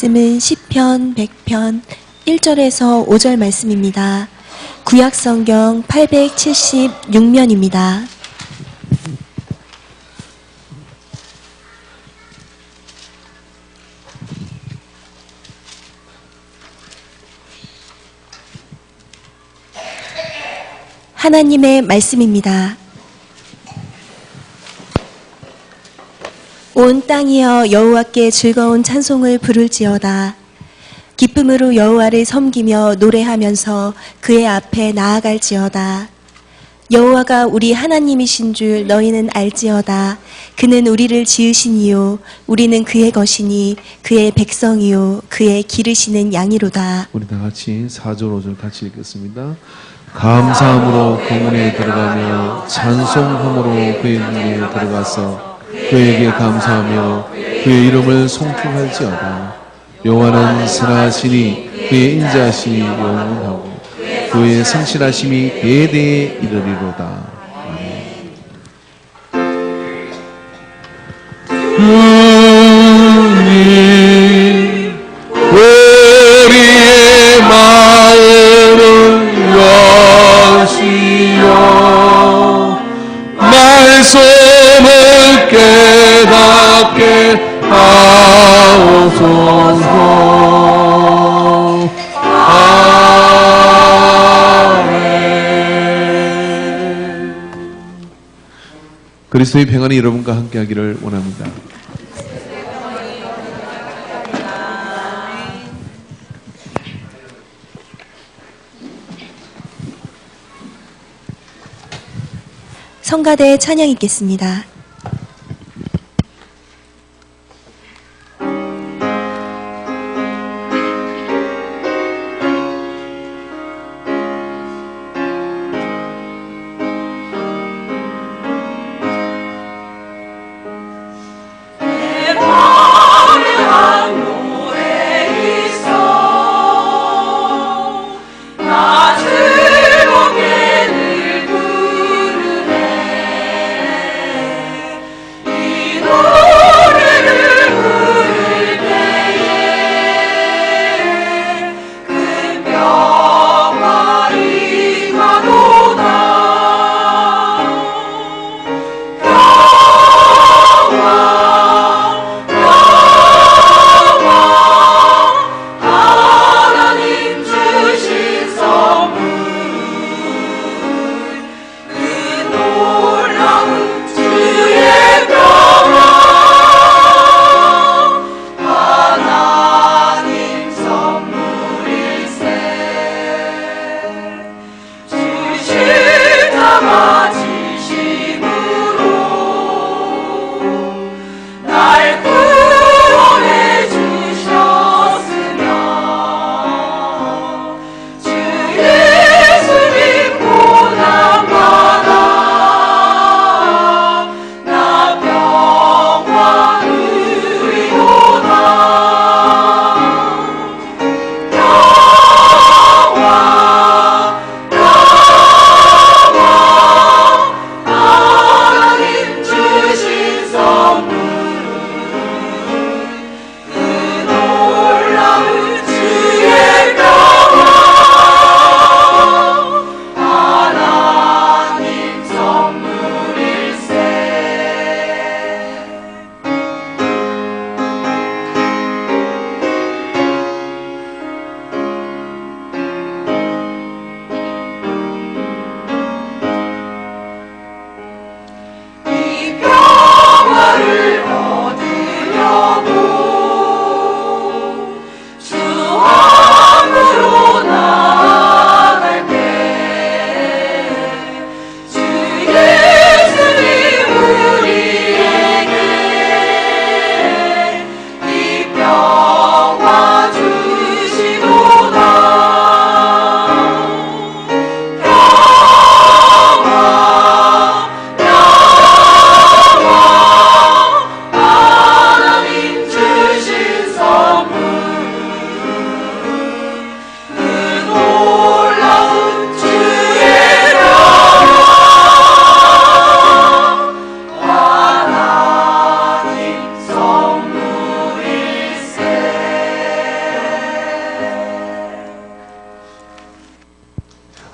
말씀은 시편 100편 1절에서 5절 말씀입니다. 구약성경 876면입니다. 하나님의 말씀입니다. 온 땅이여 여호와께 즐거운 찬송을 부를지어다. 기쁨으로 여호와를 섬기며 노래하면서 그의 앞에 나아갈지어다. 여호와가 우리 하나님이신 줄 너희는 알지어다. 그는 우리를 지으시니요 우리는 그의 것이니 그의 백성이요 그의 기르시는 양이로다. 우리 다 같이 4절 5절 같이 읽겠습니다. 감사함으로 공문에 들어가며 찬송함으로 그의 문에 들어가서 그에게 감사하며 그의 이름을 송축할지어다. 여호와는 선하시니 그의 인자하심이 영원하고 그의 성실하심이 대대에 이르리로다. 주님 우리의 마음을 여시오 말씀을 깨닫게 하옵소서. 아멘. 그리스도의 평안이 여러분과 함께하기를 원합니다. 성가대 찬양 있겠습니다.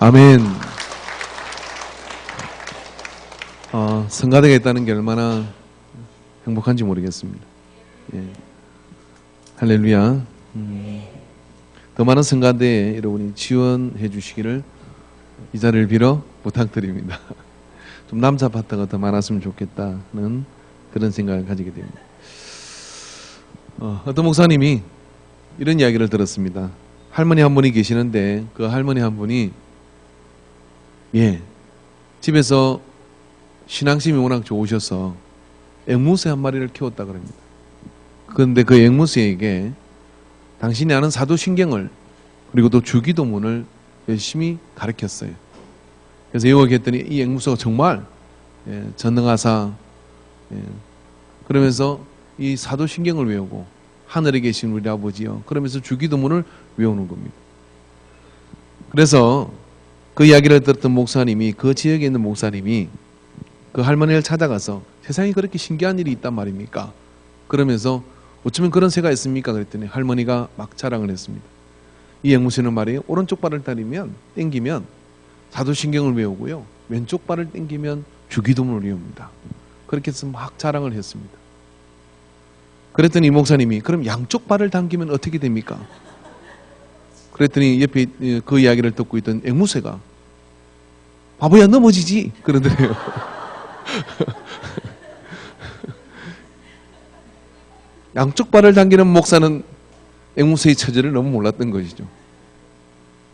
아멘. 성가대가 있다는 게 얼마나 행복한지 모르겠습니다. 예. 할렐루야. 더 많은 성가대에 여러분이 지원해 주시기를 이 자리를 빌어 부탁드립니다. 좀 남자 파트가 더 많았으면 좋겠다는 그런 생각을 가지게 됩니다. 어떤 목사님이 이런 이야기를 들었습니다. 할머니 한 분이 계시는데 그 할머니 한 분이 집에서 신앙심이 워낙 좋으셔서 앵무새 한 마리를 키웠다 그럽니다. 그런데 그 앵무새에게 당신이 아는 사도신경을 그리고 또 주기도문을 열심히 가르쳤어요. 그래서 외워했더니 이 앵무새가 정말 전능하사 그러면서 이 사도신경을 외우고 하늘에 계신 우리 아버지여 그러면서 주기도문을 외우는 겁니다. 그래서 그 이야기를 들었던 목사님이 그 지역에 있는 목사님이 그 할머니를 찾아가서 세상에 그렇게 신기한 일이 있단 말입니까? 그러면서 어쩌면 그런 새가 있습니까? 그랬더니 할머니가 막 자랑을 했습니다. 이 앵무새는 말이에요. 오른쪽 발을 당기면 사도신경을 외우고요. 왼쪽 발을 당기면 주기도문을 외웁니다. 그렇게 해서 막 자랑을 했습니다. 그랬더니 이 목사님이 그럼 양쪽 발을 당기면 어떻게 됩니까? 그랬더니 옆에 그 이야기를 듣고 있던 앵무새가 바보야 넘어지지 그러더래요. 양쪽 발을 당기는 목사는 앵무새의 처지를 너무 몰랐던 것이죠.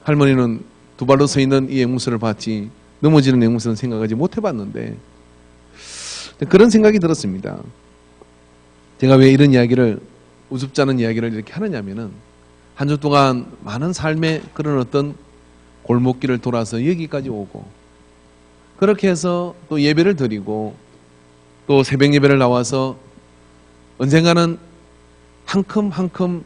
할머니는 두 발로 서 있는 이 앵무새를 봤지 넘어지는 앵무새는 생각하지 못 해봤는데 그런 생각이 들었습니다. 제가 왜 이런 이야기를 우습지 않은 이야기를 이렇게 하느냐면은 한 주 동안 많은 삶의 그런 어떤 골목길을 돌아서 여기까지 오고 그렇게 해서 또 예배를 드리고 또 새벽 예배를 나와서 언젠가는 한 큼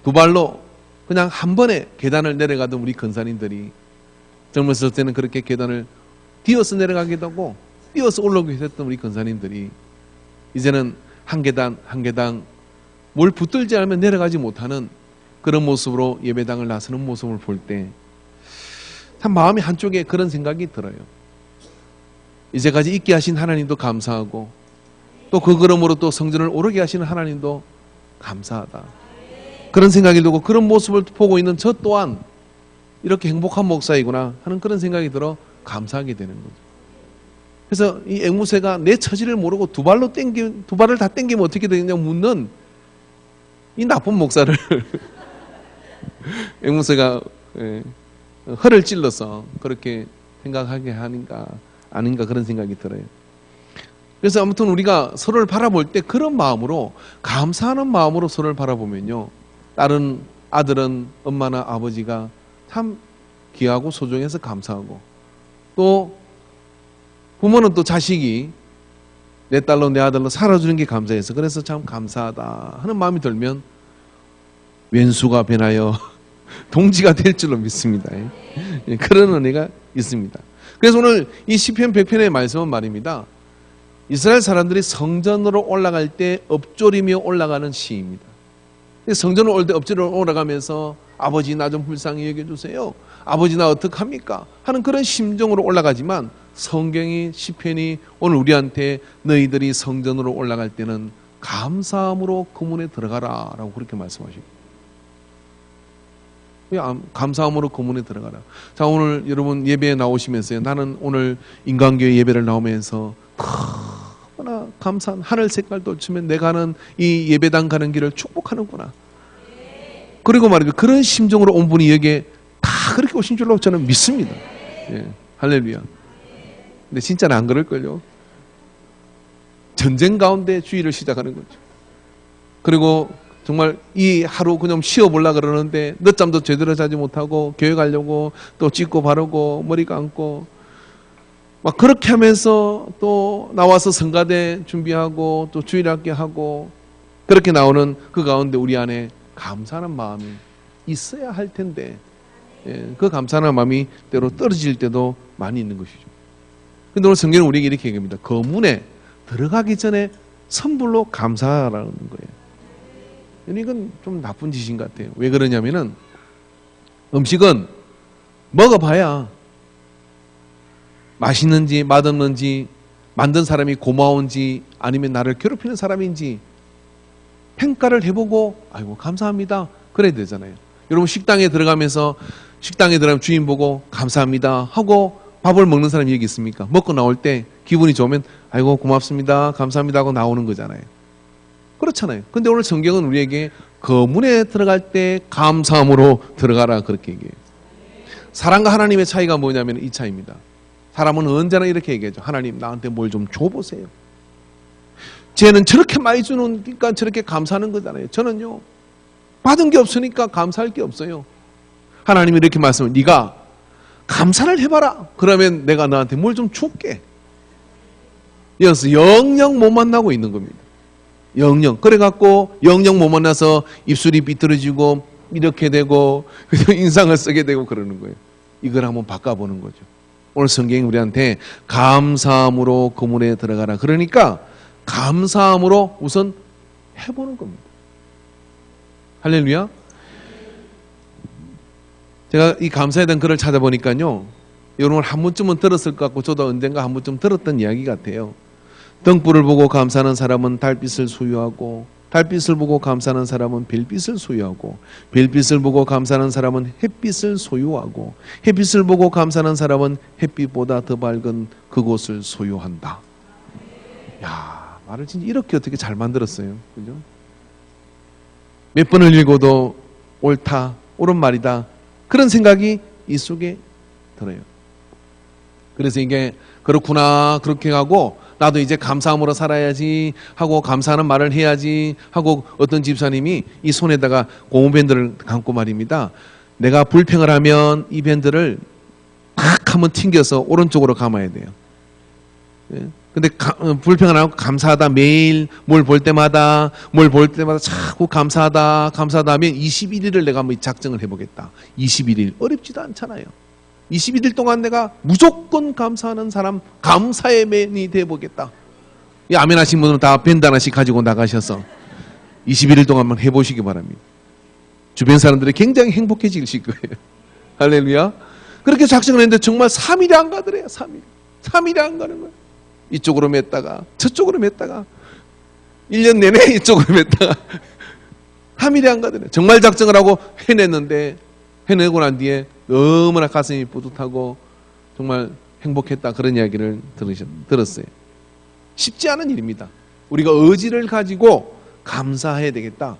두 발로 그냥 한 번에 계단을 내려가던 우리 권사님들이 젊었을 때는 그렇게 계단을 뛰어서 내려가기도 하고 뛰어서 올라오기도 했던 우리 권사님들이 이제는 한 계단 한 계단 뭘 붙들지 않으면 내려가지 못하는 그런 모습으로 예배당을 나서는 모습을 볼 때 참 마음이 한쪽에 그런 생각이 들어요. 이제까지 있게 하신 하나님도 감사하고 또 그 걸음으로 또 성전을 오르게 하시는 하나님도 감사하다. 그런 생각이 들고 그런 모습을 보고 있는 저 또한 이렇게 행복한 목사이구나 하는 그런 생각이 들어 감사하게 되는 거죠. 그래서 이 앵무새가 내 처지를 모르고 두 발을 다 당기면 어떻게 되느냐 묻는 이 나쁜 목사를 앵무새가 허를 찔러서 그렇게 생각하게 하는가 아닌가 그런 생각이 들어요. 그래서 아무튼 우리가 서로를 바라볼 때 그런 마음으로 감사하는 마음으로 서로를 바라보면요 다른 아들은 엄마나 아버지가 참 귀하고 소중해서 감사하고 또 부모는 또 자식이 내 딸로 내 아들로 살아주는 게 감사해서 그래서 참 감사하다 하는 마음이 들면 왼수가 변하여 동지가 될 줄로 믿습니다. 그런 은혜가 있습니다. 그래서 오늘 이 시편 100편의 말씀은 말입니다. 이스라엘 사람들이 성전으로 올라갈 때 엎조리며 올라가는 시입니다. 성전을 올 때 엎조리며 올라가면서 아버지 나 좀 불쌍히 여겨주세요. 아버지 나 어떡합니까? 하는 그런 심정으로 올라가지만 성경이 시편이 오늘 우리한테 너희들이 성전으로 올라갈 때는 감사함으로 그 문에 들어가라 라고 그렇게 말씀하십니다. 감사함으로 그 문에 들어가라. 자 오늘 여러분 예배에 나오시면서요 나는 오늘 인간교회 예배를 나오면서 너무나 감사한 하늘 색깔도 치면 내가 하는 이 예배당 가는 길을 축복하는구나. 그리고 말이죠 그런 심정으로 온 분이 여기에 다 그렇게 오신 줄로 저는 믿습니다. 할렐루야. 근데 진짜는 안 그럴걸요. 전쟁 가운데 주일을 시작하는 거죠. 그리고 정말 이 하루 그냥 쉬어보려고 그러는데 늦잠도 제대로 자지 못하고 교회 가려고 또 찢고 바르고 머리 감고 막 그렇게 하면서 또 나와서 성가대 준비하고 또 주일학교 하고 그렇게 나오는 그 가운데 우리 안에 감사하는 마음이 있어야 할 텐데 그 감사하는 마음이 때로 떨어질 때도 많이 있는 것이죠. 근데 오늘 성경은 우리에게 이렇게 얘기합니다. 그 문에 들어가기 전에 선불로 감사하라는 거예요. 이건 좀 나쁜 짓인 것 같아요. 왜 그러냐면은 음식은 먹어봐야 맛있는지 맛없는지, 만든 사람이 고마운지 아니면 나를 괴롭히는 사람인지 평가를 해보고 아이고 감사합니다 그래야 되잖아요. 여러분 식당에 들어가면 주인 보고 감사합니다 하고 밥을 먹는 사람이 여기 있습니까? 먹고 나올 때 기분이 좋으면 아이고 고맙습니다 감사합니다 하고 나오는 거잖아요. 그렇잖아요. 근데 오늘 성경은 우리에게 거문에 들어갈 때 감사함으로 들어가라 그렇게 얘기해요. 사람과 하나님의 차이가 뭐냐면 이 차이입니다. 사람은 언제나 이렇게 얘기하죠. 하나님 나한테 뭘 좀 줘보세요. 쟤는 저렇게 많이 주니까 저렇게 감사하는 거잖아요. 저는요 받은 게 없으니까 감사할 게 없어요. 하나님이 이렇게 말씀을 네가 감사를 해봐라. 그러면 내가 너한테 뭘 좀 줄게. 여기서 영영 못 만나고 있는 겁니다. 영영. 그래갖고 영영 못 만나서 입술이 삐뚤어지고 이렇게 되고 인상을 쓰게 되고 그러는 거예요. 이걸 한번 바꿔보는 거죠. 오늘 성경이 우리한테 감사함으로 거문에 들어가라. 그러니까 감사함으로 우선 해보는 겁니다. 할렐루야. 제가 이 감사에 대한 글을 찾아보니까요, 여러분 한 번쯤은 들었을 것 같고 저도 언젠가 한 번쯤 들었던 이야기 같아요. 등불을 보고 감사하는 사람은 달빛을 소유하고, 달빛을 보고 감사하는 사람은 별빛을 소유하고, 별빛을 보고 감사하는 사람은 햇빛을 소유하고, 햇빛을 보고 감사하는 사람은 햇빛보다 더 밝은 그곳을 소유한다. 야, 말을 진짜 이렇게 어떻게 잘 만들었어요. 그죠? 몇 번을 읽어도 옳다, 옳은 말이다. 그런 생각이 이 속에 들어요. 그래서 이게 그렇구나, 그렇게 하고 나도 이제 감사함으로 살아야지 하고 감사하는 말을 해야지 하고 어떤 집사님이 이 손에다가 고무밴드를 감고 말입니다. 내가 불평을 하면 이 밴드를 탁 한번 튕겨서 오른쪽으로 감아야 돼요. 예? 근데 불평을 하고 감사하다 매일 뭘 볼 때마다 자꾸 감사하다 하면 21일을 내가 한번 작정을 해보겠다. 21일 어렵지도 않잖아요. 21일 동안 내가 무조건 감사하는 사람, 감사의 맨이 돼보겠다. 이 아멘 하신 분들은 다 밴드 하나씩 가지고 나가셔서 21일 동안만 해보시기 바랍니다. 주변 사람들이 굉장히 행복해지실 거예요. 할렐루야. 그렇게 작정을 했는데 정말 3일이 안 가더래요. 3일이 안 가는 거예요. 이쪽으로 맸다가 저쪽으로 맸다가 1년 내내 이쪽으로 맸다가 3일이 안 가더래요. 정말 작정을 하고 해냈는데, 해내고 난 뒤에 너무나 가슴이 뿌듯하고 정말 행복했다, 그런 이야기를 들었어요. 쉽지 않은 일입니다. 우리가 의지를 가지고 감사해야 되겠다.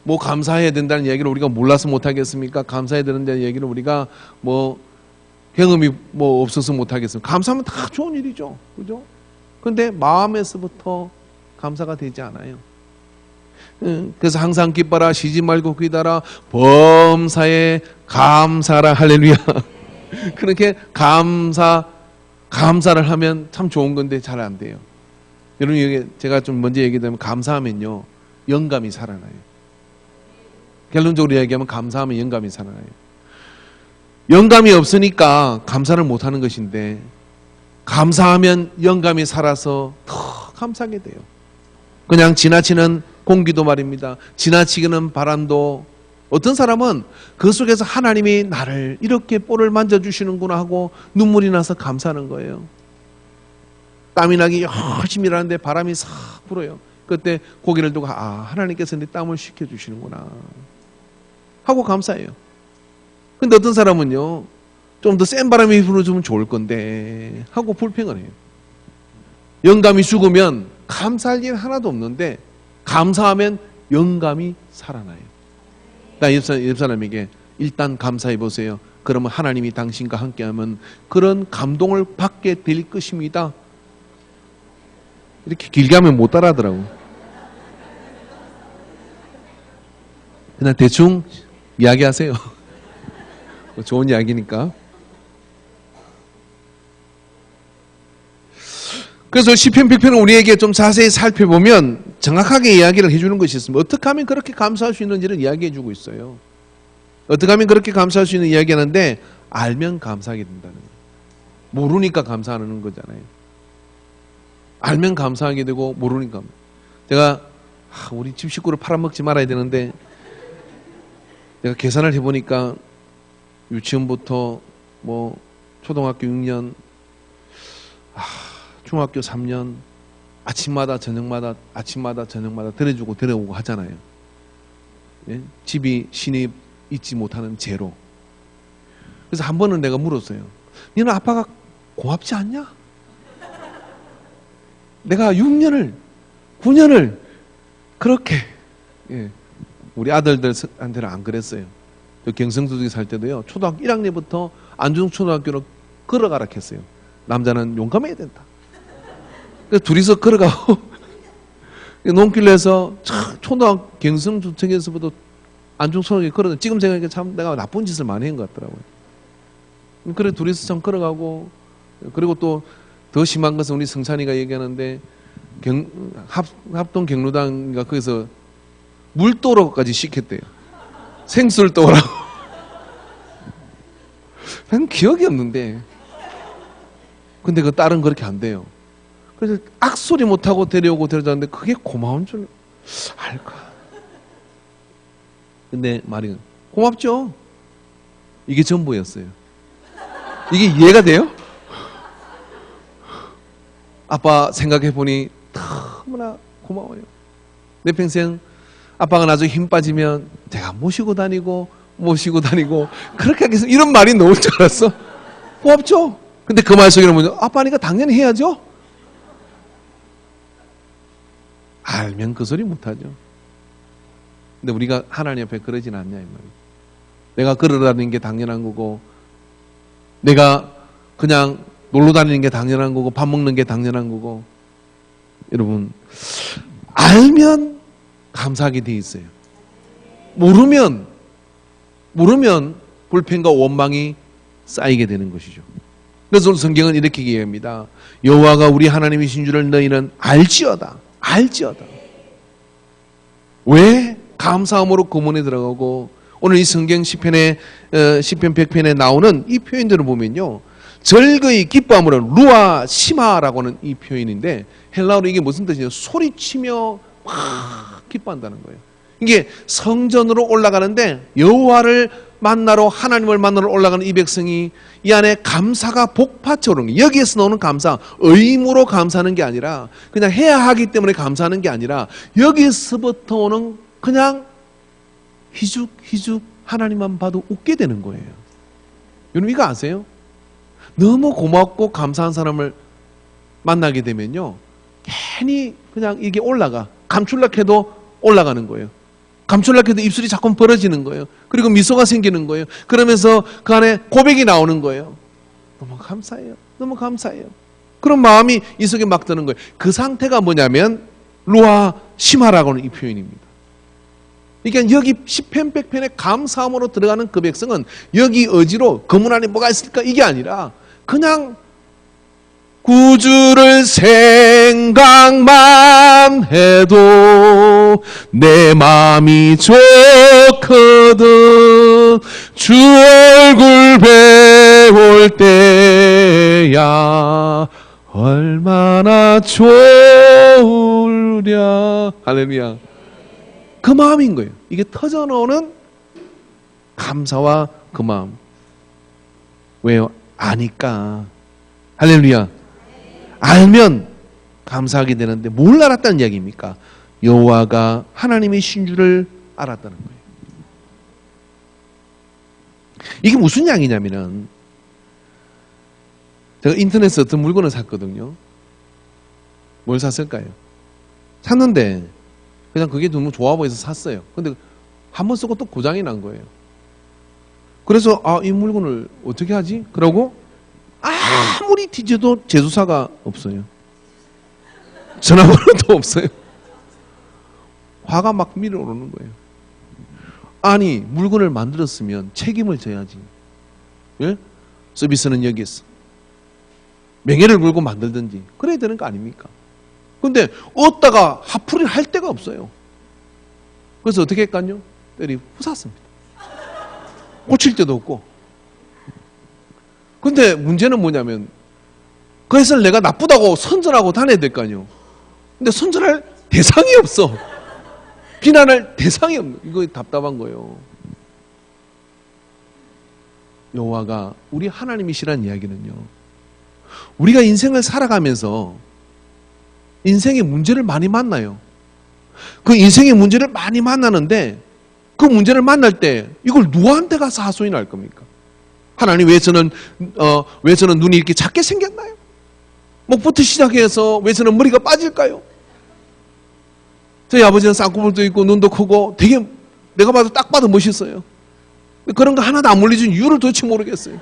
뭐 감사해야 된다는 이야기를 우리가 몰라서 못하겠습니까? 감사해야 된다는 이야기를 우리가 뭐 경험이 뭐 없어서 못하겠습니까? 감사하면 다 좋은 일이죠. 그죠? 그런데 마음에서부터 감사가 되지 않아요. 그래서 항상 기뻐라, 쉬지 말고 기다라, 범사에 감사라. 할렐루야. 그렇게 감사를 하면 참 좋은 건데 잘 안 돼요. 여러분, 이게 제가 좀 먼저 얘기하면 감사하면요, 영감이 살아나요. 결론적으로 이야기하면 감사하면 영감이 살아나요. 영감이 없으니까 감사를 못하는 것인데, 감사하면 영감이 살아서 더 감사하게 돼요. 그냥 지나치는 공기도 말입니다. 지나치는 바람도, 어떤 사람은 그 속에서 하나님이 나를 이렇게 볼을 만져주시는구나 하고 눈물이 나서 감사하는 거예요. 땀이 나기 열심히 일하는데 바람이 싹 불어요. 그때 고개를 두고 하나님께서 내 땀을 식혀주시는구나 하고 감사해요. 근데 어떤 사람은요, 좀 더 센 바람이 불어주면 좋을 건데 하고 불평을 해요. 영감이 죽으면 감사할 일 하나도 없는데 감사하면 영감이 살아나요. 나 옆 사람에게 일단 감사해 보세요. 그러면 하나님이 당신과 함께하면 그런 감동을 받게 될 것입니다. 이렇게 길게 하면 못 따라하더라고. 그냥 대충 이야기하세요. 좋은 이야기니까. 그래서 시편 100편을 우리에게 좀 자세히 살펴보면 정확하게 이야기를 해주는 것이 있습니다. 어떻게 하면 그렇게 감사할 수 있는지를 이야기해주고 있어요. 어떻게 하면 그렇게 감사할 수 있는 이야기하는데, 알면 감사하게 된다는 거예요. 모르니까 감사하는 거잖아요. 알면 감사하게 되고 모르니까. 제가 우리 집 식구를 팔아먹지 말아야 되는데, 내가 계산을 해보니까 유치원부터 뭐 초등학교 6년 중학교 3년 아침마다 저녁마다 데려주고 데려오고 하잖아요. 예? 집이 시내 있지 못하는 제로. 그래서 한 번은 내가 물었어요. 너는 아빠가 고맙지 않냐? 내가 6년을 9년을 그렇게, 예. 우리 아들들한테는 안 그랬어요. 저 경성도둑에 살 때도요, 초등학교 1학년부터 안중초등학교로 걸어가라 했어요. 남자는 용감해야 된다. 그래서 둘이서 걸어가고 논길에서 초등학교 경성주택에서부터 안중초등학교 걸어가. 지금 생각하니까 참 내가 나쁜 짓을 많이 한 것 같더라고요. 그래 둘이서 참 걸어가고, 그리고 또 더 심한 것은 우리 성찬이가 얘기하는데 합동 경로당인가 거기서 물도로까지 시켰대요. 생술도라고. 난 기억이 없는데. 근데 그 딸은 그렇게 안 돼요. 그래서 악소리 못하고 데려오고 데려다는데 그게 고마운 줄 알까. 근데 말이 고맙죠. 이게 전부였어요. 이게 이해가 돼요? 아빠 생각해보니 너무나 고마워요. 내 평생 아빠가 나중에 힘 빠지면 제가 모시고 다니고 그렇게 하겠습니다. 이런 말이 나올 줄 알았어. 고맙죠? 근데 그 말 속에는 뭐죠? 아빠니까 당연히 해야죠. 알면 그 소리 못하죠. 근데 우리가 하나님 앞에 그러진 않냐 이 말이에요. 내가 걸어다니는 게 당연한 거고, 내가 그냥 놀러 다니는 게 당연한 거고, 밥 먹는 게 당연한 거고. 여러분, 알면 감사하게 돼 있어요. 모르면 불평과 원망이 쌓이게 되는 것이죠. 그래서 성경은 이렇게 얘기합니다. 여호와가 우리 하나님이신 줄을 너희는 알지어다. 왜? 감사함으로 고문에 들어가고, 오늘 이 성경 시편 100편에 나오는 이 표현들을 보면요, 절거이 기뻐함으로 루아 시마라고 하는 이 표현인데, 헬라어로 이게 무슨 뜻이에요? 소리치며 막 기뻐한다는 거예요. 이게 성전으로 올라가는데 여호와를 만나러, 하나님을 만나러 올라가는 이 백성이 이 안에 감사가 복받쳐 오르는 거예요. 여기에서 나오는 감사, 의무로 감사하는 게 아니라, 그냥 해야 하기 때문에 감사하는 게 아니라, 여기서부터 오는 그냥 희죽희죽 하나님만 봐도 웃게 되는 거예요. 여러분 이거 아세요? 너무 고맙고 감사한 사람을 만나게 되면요, 괜히 그냥 이게 올라가. 감출라 해도 올라가는 거예요. 감출라 해도 입술이 자꾸 벌어지는 거예요. 그리고 미소가 생기는 거예요. 그러면서 그 안에 고백이 나오는 거예요. 너무 감사해요. 너무 감사해요. 그런 마음이 이 속에 막 드는 거예요. 그 상태가 뭐냐면 루아 시마라고 하는 이 표현입니다. 그러니까 여기 시편 100편에 감사함으로 들어가는 그 백성은 여기 어지로 거문 안에 뭐가 있을까 이게 아니라 그냥 구주를 생각만 해도 내 마음이 좋거든. 주 얼굴 배울 때야 얼마나 좋으랴. 할렐루야. 그 마음인 거예요. 이게 터져나오는 감사와 그 마음. 왜요? 아니까. 할렐루야. 알면 감사하게 되는데 뭘 알았다는 이야기입니까? 여호와가 하나님이신 줄을 알았다는 거예요. 이게 무슨 이야기냐면은, 제가 인터넷에서 어떤 물건을 샀거든요. 뭘 샀을까요? 샀는데 그냥 그게 너무 좋아 보여서 샀어요. 근데 한 번 쓰고 또 고장이 난 거예요. 그래서 이 물건을 어떻게 하지? 그러고 아무리 뒤져도 제조사가 없어요. 전화번호도 없어요. 화가 막 밀어오르는 거예요. 아니, 물건을 만들었으면 책임을 져야지. 예? 서비스는 여기 있어. 명예를 걸고 만들든지 그래야 되는 거 아닙니까? 근데 얻다가 화풀이를 할 데가 없어요. 그래서 어떻게 했까요? 때리 부쉈습니다. 고칠 데도 없고. 근데 문제는 뭐냐면, 그래서 내가 나쁘다고 선전하고 다녀야 될 거 아니에요. 근데 선전할 대상이 없어. 비난할 대상이 없는, 이거 답답한 거예요. 여호와가 우리 하나님이시란 이야기는요, 우리가 인생을 살아가면서 인생의 문제를 많이 만나요. 그 인생의 문제를 많이 만나는데 그 문제를 만날 때 이걸 누구한테 가서 하소연을 할 겁니까? 하나님 왜 저는 눈이 이렇게 작게 생겼나요? 목부터 시작해서 왜 저는 머리가 빠질까요? 저희 아버지는 쌍꺼풀도 있고 눈도 크고 되게 내가 봐도 딱 봐도 멋있어요. 그런 거 하나도 안 물리준 이유를 도대체 모르겠어요.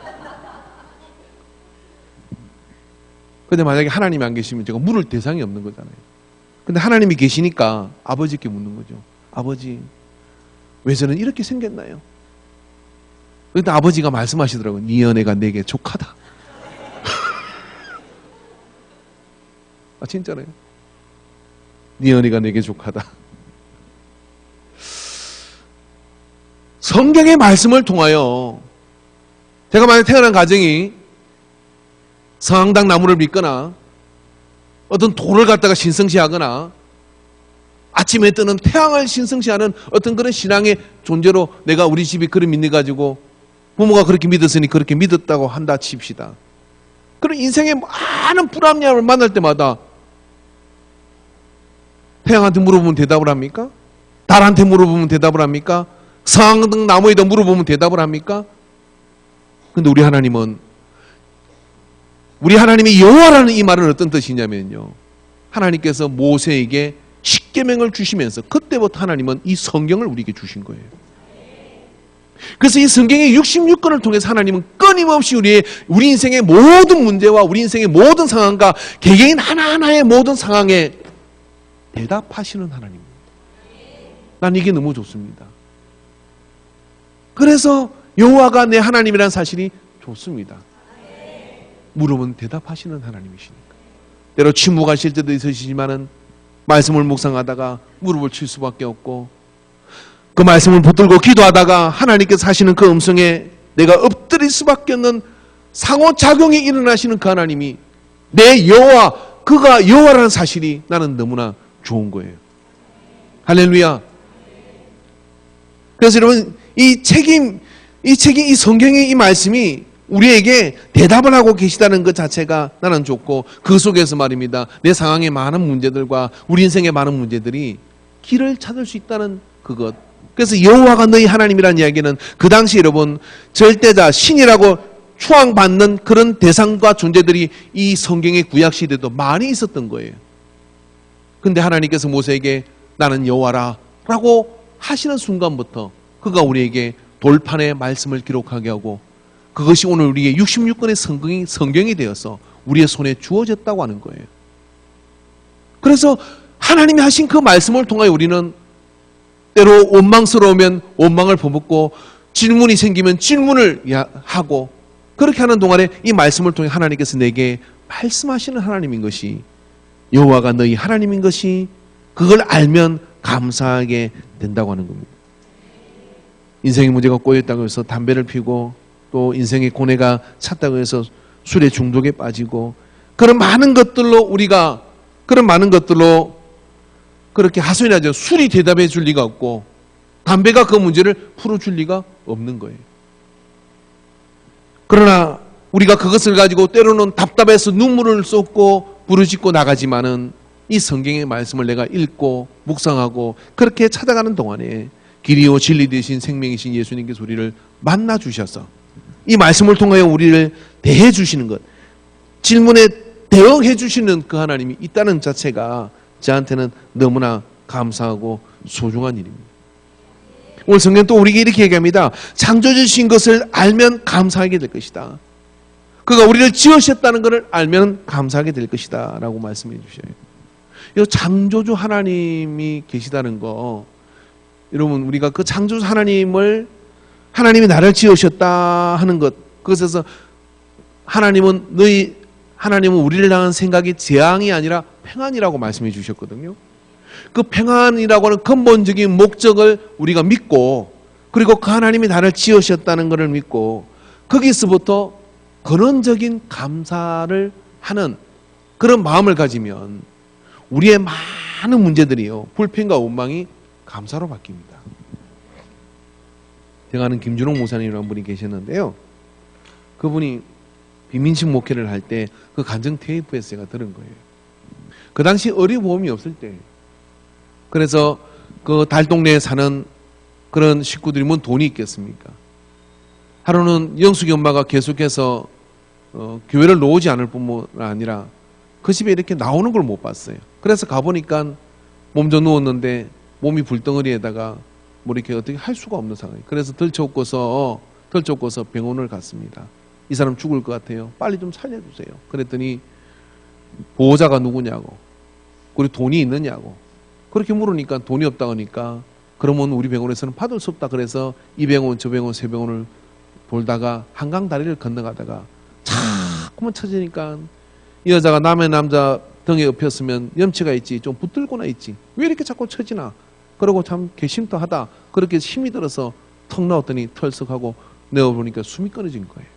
근데 만약에 하나님이 안 계시면 제가 물을 대상이 없는 거잖아요. 근데 하나님이 계시니까 아버지께 묻는 거죠. 아버지, 왜 저는 이렇게 생겼나요? 그런데 아버지가 말씀하시더라고요. 네 연애가 내게 족하다. 아, 진짜로요? 네 연애가 내게 족하다. 성경의 말씀을 통하여 제가 만약 태어난 가정이 성황당 나무를 믿거나 어떤 돌을 갖다가 신성시하거나 아침에 뜨는 태양을 신성시하는 어떤 그런 신앙의 존재로 내가 우리 집이 그런 믿는 가지고 부모가 그렇게 믿었으니 그렇게 믿었다고 한다 칩시다. 그런 인생의 많은 불합리함을 만날 때마다 태양한테 물어보면 대답을 합니까? 달한테 물어보면 대답을 합니까? 성황당 나무에다 물어보면 대답을 합니까? 근데 우리 하나님이 여호와라는 이 말은 어떤 뜻이냐면요. 하나님께서 모세에게 십계명을 주시면서 그때부터 하나님은 이 성경을 우리에게 주신 거예요. 그래서 이 성경의 66권을 통해서 하나님은 끊임없이 우리 인생의 모든 문제와 우리 인생의 모든 상황과 개개인 하나하나의 모든 상황에 대답하시는 하나님입니다. 난 이게 너무 좋습니다. 그래서 여호와가 내 하나님이라는 사실이 좋습니다. 물으면 대답하시는 하나님이시니까. 때로 침묵하실 때도 있으시지만은 말씀을 묵상하다가 무릎을 칠 수밖에 없고 그 말씀을 붙들고 기도하다가 하나님께서 하시는 그 음성에 내가 엎드릴 수밖에 없는 상호작용이 일어나시는 그 하나님이 내 여호와, 그가 여호와라는 사실이 나는 너무나 좋은 거예요. 할렐루야. 그래서 여러분 이 성경의 이 말씀이 우리에게 대답을 하고 계시다는 것 자체가 나는 좋고 그 속에서 말입니다. 내 상황의 많은 문제들과 우리 인생의 많은 문제들이 길을 찾을 수 있다는 그것. 그래서 여호와가 너희 하나님이라는 이야기는 그 당시 여러분 절대자, 신이라고 추앙받는 그런 대상과 존재들이 이 성경의 구약시대도 많이 있었던 거예요. 근데 하나님께서 모세에게 나는 여호와라 라고 하시는 순간부터 그가 우리에게 돌판에 말씀을 기록하게 하고 그것이 오늘 우리의 66권의 성경이 되어서 우리의 손에 주어졌다고 하는 거예요. 그래서 하나님이 하신 그 말씀을 통하여 우리는 때로 원망스러우면 원망을 퍼붓고 질문이 생기면 질문을 하고 그렇게 하는 동안에 이 말씀을 통해 하나님께서 내게 말씀하시는 하나님인 것이 여호와가 너희 하나님인 것이 그걸 알면 감사하게 된다고 하는 겁니다. 인생의 문제가 꼬였다고 해서 담배를 피고 또 인생의 고뇌가 찼다고 해서 술의 중독에 빠지고 그런 많은 것들로 그렇게 하소연하죠. 술이 대답해 줄 리가 없고 담배가 그 문제를 풀어줄 리가 없는 거예요. 그러나 우리가 그것을 가지고 때로는 답답해서 눈물을 쏟고 부르짖고 나가지만은 이 성경의 말씀을 내가 읽고 묵상하고 그렇게 찾아가는 동안에 길이요 진리 되신 생명이신 예수님께서 우리를 만나 주셔서 이 말씀을 통하여 우리를 대해 주시는 것, 질문에 대응해 주시는 그 하나님이 있다는 자체가 저한테는 너무나 감사하고 소중한 일입니다. 오늘 성경 또 우리에게 이렇게 얘기합니다. 창조주신 것을 알면 감사하게 될 것이다. 그가 우리를 지으셨다는 것을 알면 감사하게 될 것이다 라고 말씀해 주셔요. 이 창조주 하나님이 계시다는 거, 여러분 우리가 그 창조주 하나님이 나를 지으셨다 하는 것, 그것에서 하나님은 우리를 향한 생각이 재앙이 아니라 평안이라고 말씀해 주셨거든요. 그 평안이라고 하는 근본적인 목적을 우리가 믿고 그리고 그 하나님이 나를 지으셨다는 것을 믿고 거기서부터 근원적인 감사를 하는 그런 마음을 가지면 우리의 많은 문제들이요 불평과 원망이 감사로 바뀝니다. 제가 아는 김준홍 목사님이라는 분이 계셨는데요. 그분이 비민식 목회를 할 때 그 간증 테이프에서 제가 들은 거예요. 그 당시 의료보험이 없을 때, 그래서 그 달동네에 사는 그런 식구들이 뭔 돈이 있겠습니까? 하루는 영숙이 엄마가 계속해서 교회를 놓지 않을 뿐만 아니라 그 집에 이렇게 나오는 걸 못 봤어요. 그래서 가보니까 몸져 누웠는데 몸이 불덩어리에다가 뭐 이렇게 어떻게 할 수가 없는 상황이에요. 그래서 덜쳐업고서 병원을 갔습니다. 이 사람 죽을 것 같아요. 빨리 좀 살려주세요. 그랬더니 보호자가 누구냐고, 그리고 돈이 있느냐고, 그렇게 물으니까 돈이 없다고 하니까 그러면 우리 병원에서는 받을 수 없다. 그래서 이 병원 저 병원 세 병원을 돌다가 한강 다리를 건너가다가 자꾸만 찾으니까 이 여자가 남의 남자 등에 엎였으면 염치가 있지, 좀 붙들고나 있지, 왜 이렇게 자꾸 처지나, 그러고 참 개심터하다, 그렇게 힘이 들어서 턱 나왔더니 털썩하고 내어보니까 숨이 끊어진 거예요.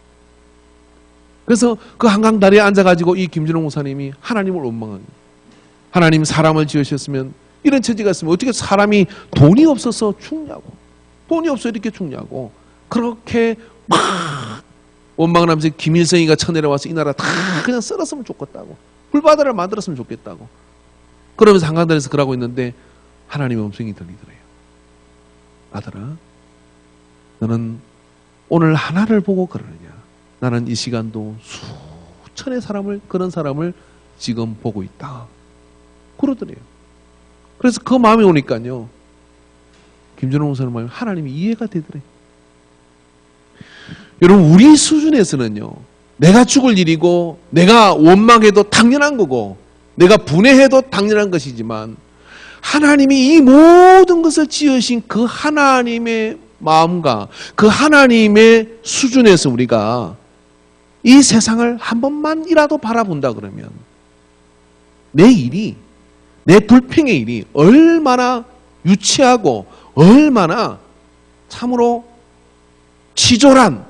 그래서 그 한강 다리에 앉아가지고 이 김준호 목사님이 하나님을 원망한 거예요. 하나님, 사람을 지으셨으면 이런 처지가 있으면 어떻게 사람이 돈이 없어서 죽냐고, 돈이 없어 이렇게 죽냐고, 그렇게 막 원망을 하면서 김일성이가 쳐내려와서 이 나라 다 그냥 썰었으면 좋겠다고, 불바다를 만들었으면 좋겠다고 그러면서 한강다리에서 그러고 있는데 하나님의 음성이 들리더래요. 아들아, 너는 오늘 하나를 보고 그러느냐? 나는 이 시간도 수천의 사람을, 그런 사람을 지금 보고 있다, 그러더래요. 그래서 그 마음이 오니까요, 김준호 목사님 마음이 하나님이 이해가 되더래요. 여러분, 우리 수준에서는요, 내가 죽을 일이고 내가 원망해도 당연한 거고 내가 분해해도 당연한 것이지만, 하나님이 이 모든 것을 지으신 그 하나님의 마음과 그 하나님의 수준에서 우리가 이 세상을 한 번만이라도 바라본다 그러면 내 일이, 내 불평의 일이 얼마나 유치하고 얼마나 참으로 치졸한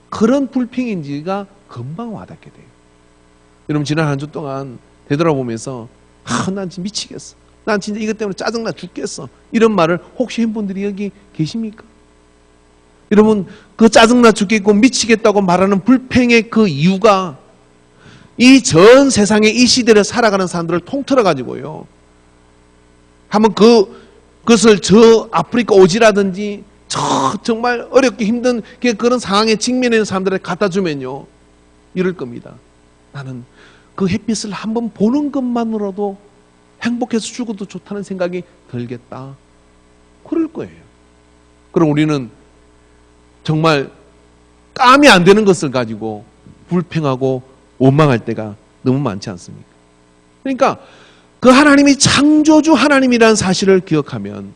그런 불평인지가 금방 와닿게 돼요. 여러분, 지난 한 주 동안 되돌아보면서 난 진짜 미치겠어, 난 진짜 이것 때문에 짜증나 죽겠어, 이런 말을 혹시 한 분들이 여기 계십니까? 여러분, 그 짜증나 죽겠고 미치겠다고 말하는 불평의 그 이유가 이 전 세상에 이 시대를 살아가는 사람들을 통틀어 가지고요, 한번 그것을 저 아프리카 오지라든지 정말 어렵게 힘든 그런 상황에 직면해 있는 사람들에게 갖다 주면요, 이럴 겁니다. 나는 그 햇빛을 한번 보는 것만으로도 행복해서 죽어도 좋다는 생각이 들겠다, 그럴 거예요. 그럼 우리는 정말 깜이 안 되는 것을 가지고 불평하고 원망할 때가 너무 많지 않습니까? 그러니까 그 하나님이 창조주 하나님이라는 사실을 기억하면,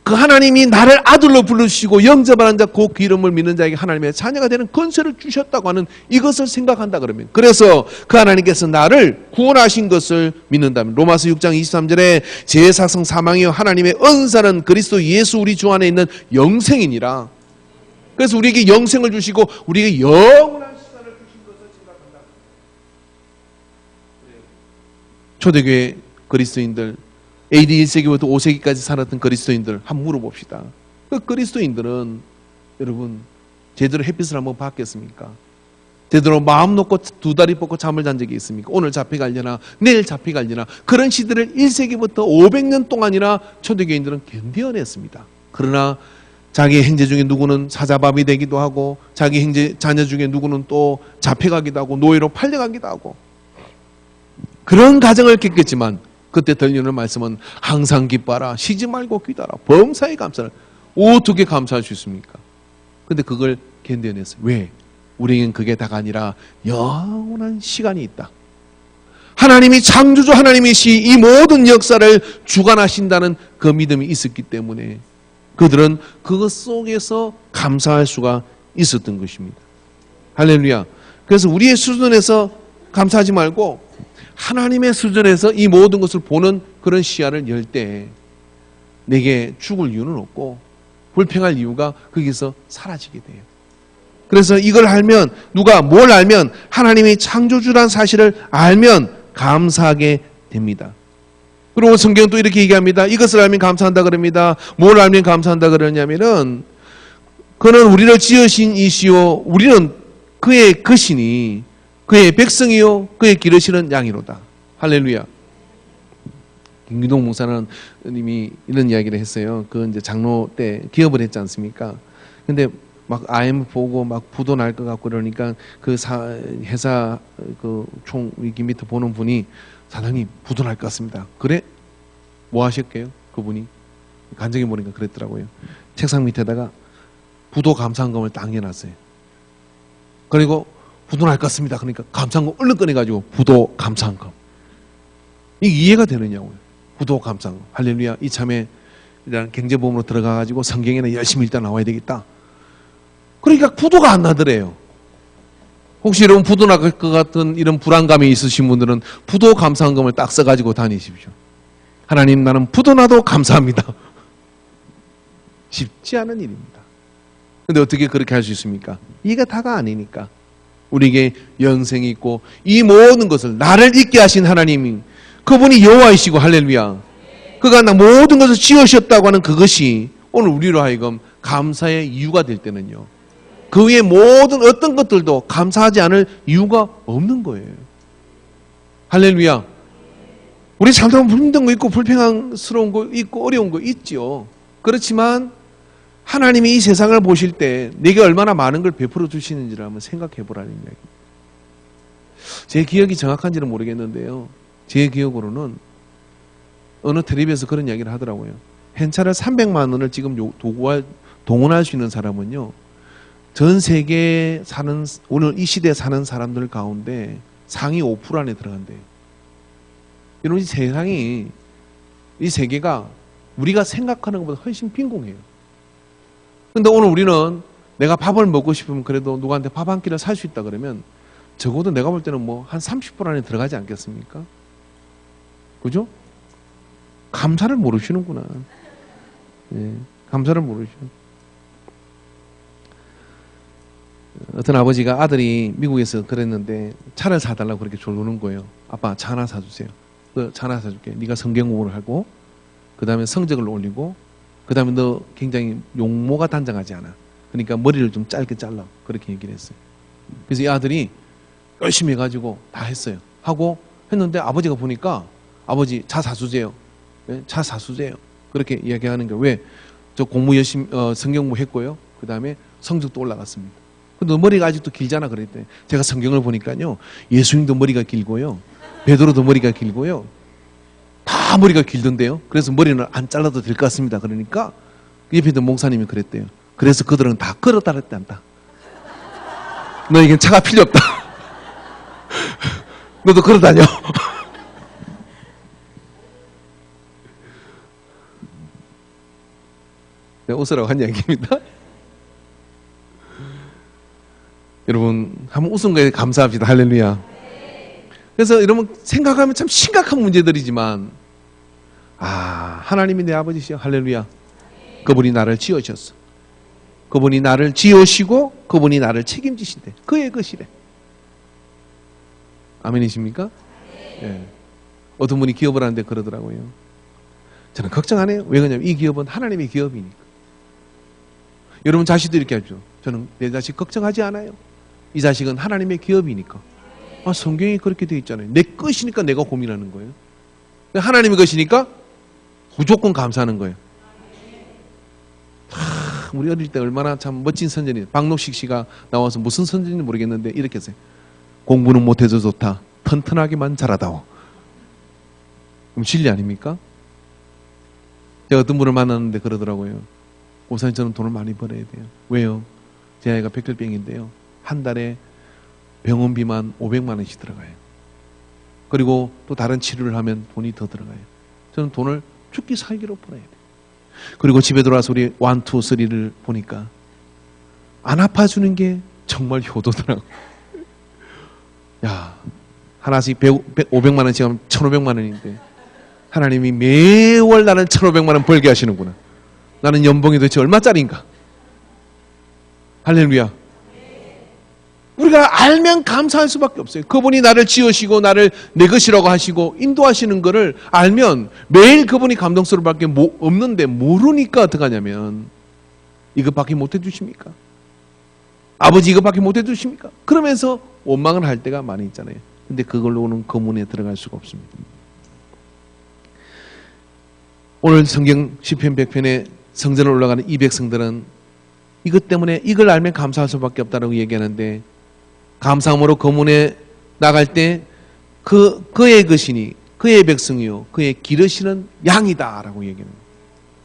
그 하나님이 나를 아들로 부르시고 영접하는 자, 그 이름을 믿는 자에게 하나님의 자녀가 되는 권세를 주셨다고 하는 이것을 생각한다 그러면, 그래서 그 하나님께서 나를 구원하신 것을 믿는다면, 로마서 6장 23절에 제사성 사망이요 하나님의 은사는 그리스도 예수 우리 주 안에 있는 영생이니라. 그래서 우리에게 영생을 주시고 우리에게 영원한 시간을 주신 것을 생각한다. 초대교회 그리스도인들, AD 1세기부터 5세기까지 살았던 그리스도인들 한번 물어봅시다. 그 그리스도인들은 여러분 제대로 햇빛을 한번 봤겠습니까? 제대로 마음 놓고 두 다리 뻗고 잠을 잔 적이 있습니까? 오늘 잡혀가려나 내일 잡혀가려나, 그런 시대를 1세기부터 500년 동안이나 초대교인들은 견뎌냈습니다. 그러나 자기 형제 중에 누구는 사자밥이 되기도 하고, 자기 형제 자녀 중에 누구는 또 잡혀가기도 하고, 노예로 팔려가기도 하고, 그런 가정을 겪겠지만 그때 들리는 말씀은 항상 기뻐하라, 쉬지 말고 기도하라, 범사에 감사를. 어떻게 감사할 수 있습니까? 근데 그걸 견뎌냈어요. 왜? 우리에겐 그게 다가 아니라 영원한 시간이 있다. 하나님이 창조주 하나님이시 이 모든 역사를 주관하신다는 그 믿음이 있었기 때문에 그들은 그것 속에서 감사할 수가 있었던 것입니다. 할렐루야. 그래서 우리의 수준에서 감사하지 말고 하나님의 수준에서 이 모든 것을 보는 그런 시야를 열 때 내게 죽을 이유는 없고 불평할 이유가 거기서 사라지게 돼요. 그래서 이걸 알면, 누가 뭘 알면, 하나님이 창조주란 사실을 알면 감사하게 됩니다. 그리고 성경은 또 이렇게 얘기합니다. 이것을 알면 감사한다 그럽니다. 뭘 알면 감사한다 그러냐면은, 그는 우리를 지으신 이시요 우리는 그의 것이니 그의 백성이요 그의 기르시는 양이로다. 할렐루야. 김기동 목사님이 이런 이야기를 했어요. 그 이제 장로 때 기업을 했지 않습니까? 근데 막 IMF 보고 막 부도 날 것 같고 그러니까 그 회사 그 총 위기 밑에 보는 분이 사장님 부도 날 것 같습니다. 그래? 뭐 하실게요? 그분이 간증해 보니까 그랬더라고요. 책상 밑에다가 부도 감사한금을 딱 얹어놨어요. 그리고 부도 날 것 같습니다. 그러니까 감사한금 얼른 꺼내가지고 부도 감사한금. 이게 이해가 되느냐고요. 부도 감사한금. 할렐루야. 이참에 일단 경제보험으로 들어가가지고 성경에는 열심히 일단 나와야 되겠다. 그러니까 부도가 안 나더래요. 혹시 여러분 부도 날 것 같은 이런 불안감이 있으신 분들은 부도 감사한금을 딱 써가지고 다니십시오. 하나님 나는 부도 나도 감사합니다. 쉽지 않은 일입니다. 근데 어떻게 그렇게 할 수 있습니까? 이게 다가 아니니까. 우리에게 영생이 있고 이 모든 것을 나를 있게 하신 하나님이 그분이 여호와이시고 할렐루야. 그가 모든 것을 지으셨다고 하는 그것이 오늘 우리로 하여금 감사의 이유가 될 때는요. 그 위에 모든 어떤 것들도 감사하지 않을 이유가 없는 거예요. 할렐루야. 우리 살다 보면 힘든 거 있고 불평스러운 거 있고 어려운 거 있죠. 그렇지만 하나님이 이 세상을 보실 때 내게 얼마나 많은 걸 베풀어 주시는지를 한번 생각해 보라는 이야기입니다. 제 기억이 정확한지는 모르겠는데요. 제 기억으로는 어느 텔레비에서 그런 이야기를 하더라고요. 현찰을 300만 원을 지금 동원할 수 있는 사람은요. 전 세계에 사는 오늘 이 시대에 사는 사람들 가운데 상위 5% 안에 들어간대요. 여러분 이 세계가 우리가 생각하는 것보다 훨씬 빈공해요. 근데 오늘 우리는 내가 밥을 먹고 싶으면 그래도 누구한테 밥 한 끼를 살 수 있다 그러면 적어도 내가 볼 때는 뭐 한 30% 안에 들어가지 않겠습니까? 그죠? 감사를 모르시는구나. 예, 감사를 모르시는. 어떤 아버지가 아들이 미국에서 그랬는데 차를 사달라고 그렇게 졸르는 거예요. 아빠 차 하나 사주세요. 그 차 하나 사줄게. 네가 성경 공부를 하고 그 다음에 성적을 올리고 그 다음에 너 굉장히 용모가 단정하지 않아. 그러니까 머리를 좀 짧게 잘라. 그렇게 얘기를 했어요. 그래서 이 아들이 열심히 해가지고 다 했어요. 하고 했는데 아버지가 보니까 아버지 차 사주세요. 네? 차 사주세요. 그렇게 이야기하는 게 왜? 저 공부 열심히 성경 공부 했고요. 그 다음에 성적도 올라갔습니다. 근데 너 머리가 아직도 길잖아 그랬더니 제가 성경을 보니까요. 예수님도 머리가 길고요. 베드로도 머리가 길고요. 다 머리가 길던데요. 그래서 머리는 안 잘라도 될 것 같습니다. 그러니까 옆에 있던 목사님이 그랬대요. 그래서 그들은 다 걸어 다녔단다. 너에겐 차가 필요 없다. 너도 걸어 다녀. 내가 웃으라고 한 이야기입니다. 여러분 한번 웃은 거에 감사합시다. 할렐루야. 그래서 여러분 생각하면 참 심각한 문제들이지만 하나님이 내 아버지시여. 할렐루야. 그분이 나를 지으셨어. 그분이 나를 지으시고 그분이 나를 책임지신대. 그의 것이래. 아멘이십니까? 예. 어떤 분이 기업을 하는데 그러더라고요. 저는 걱정 안 해요. 왜 그러냐면 이 기업은 하나님의 기업이니까. 여러분 자식도 이렇게 하죠. 저는 내 자식 걱정하지 않아요. 이 자식은 하나님의 기업이니까. 성경이 그렇게 되어 있잖아요. 내 것이니까 내가 고민하는 거예요. 하나님의 것이니까 무조건 감사하는 거예요. 우리 어릴 때 얼마나 참 멋진 선전이 박록식 씨가 나와서 무슨 선전인지 모르겠는데 이렇게 했어요. 공부는 못해도 좋다. 튼튼하게만 자라다오. 그럼 진리 아닙니까? 제가 어떤 분을 만났는데 그러더라고요. 목사님 저는 돈을 많이 벌어야 돼요. 왜요? 제 아이가 백혈병인데요. 한 달에 병원비만 500만 원씩 들어가요. 그리고 또 다른 치료를 하면 돈이 더 들어가요. 저는 돈을 죽기 살기로 벌어야 돼요. 그리고 집에 들어와서 우리 1, 2, 3를 보니까 안 아파주는 게 정말 효도더라고요. 야, 하나씩 500만 원씩 하면 1,500만 원인데 하나님이 매월 나는 1,500만 원 벌게 하시는구나. 나는 연봉이 도대체 얼마짜리인가? 할렐루야. 우리가 알면 감사할 수밖에 없어요. 그분이 나를 지으시고 나를 내 것이라고 하시고 인도하시는 것을 알면 매일 그분이 감동스러울 밖에 없는데 모르니까 어떡하냐면 이것밖에 못 해주십니까? 아버지 이것밖에 못 해주십니까? 그러면서 원망을 할 때가 많이 있잖아요. 근데 그걸로는 그 문에 들어갈 수가 없습니다. 오늘 성경 시편 100편에 성전을 올라가는 이 백성들은 이것 때문에 이걸 알면 감사할 수밖에 없다고 얘기하는데, 감사함으로 그 문에 나갈 때 그의 것이니 그의 백성이요 그의 기르시는 양이다라고 얘기합니다.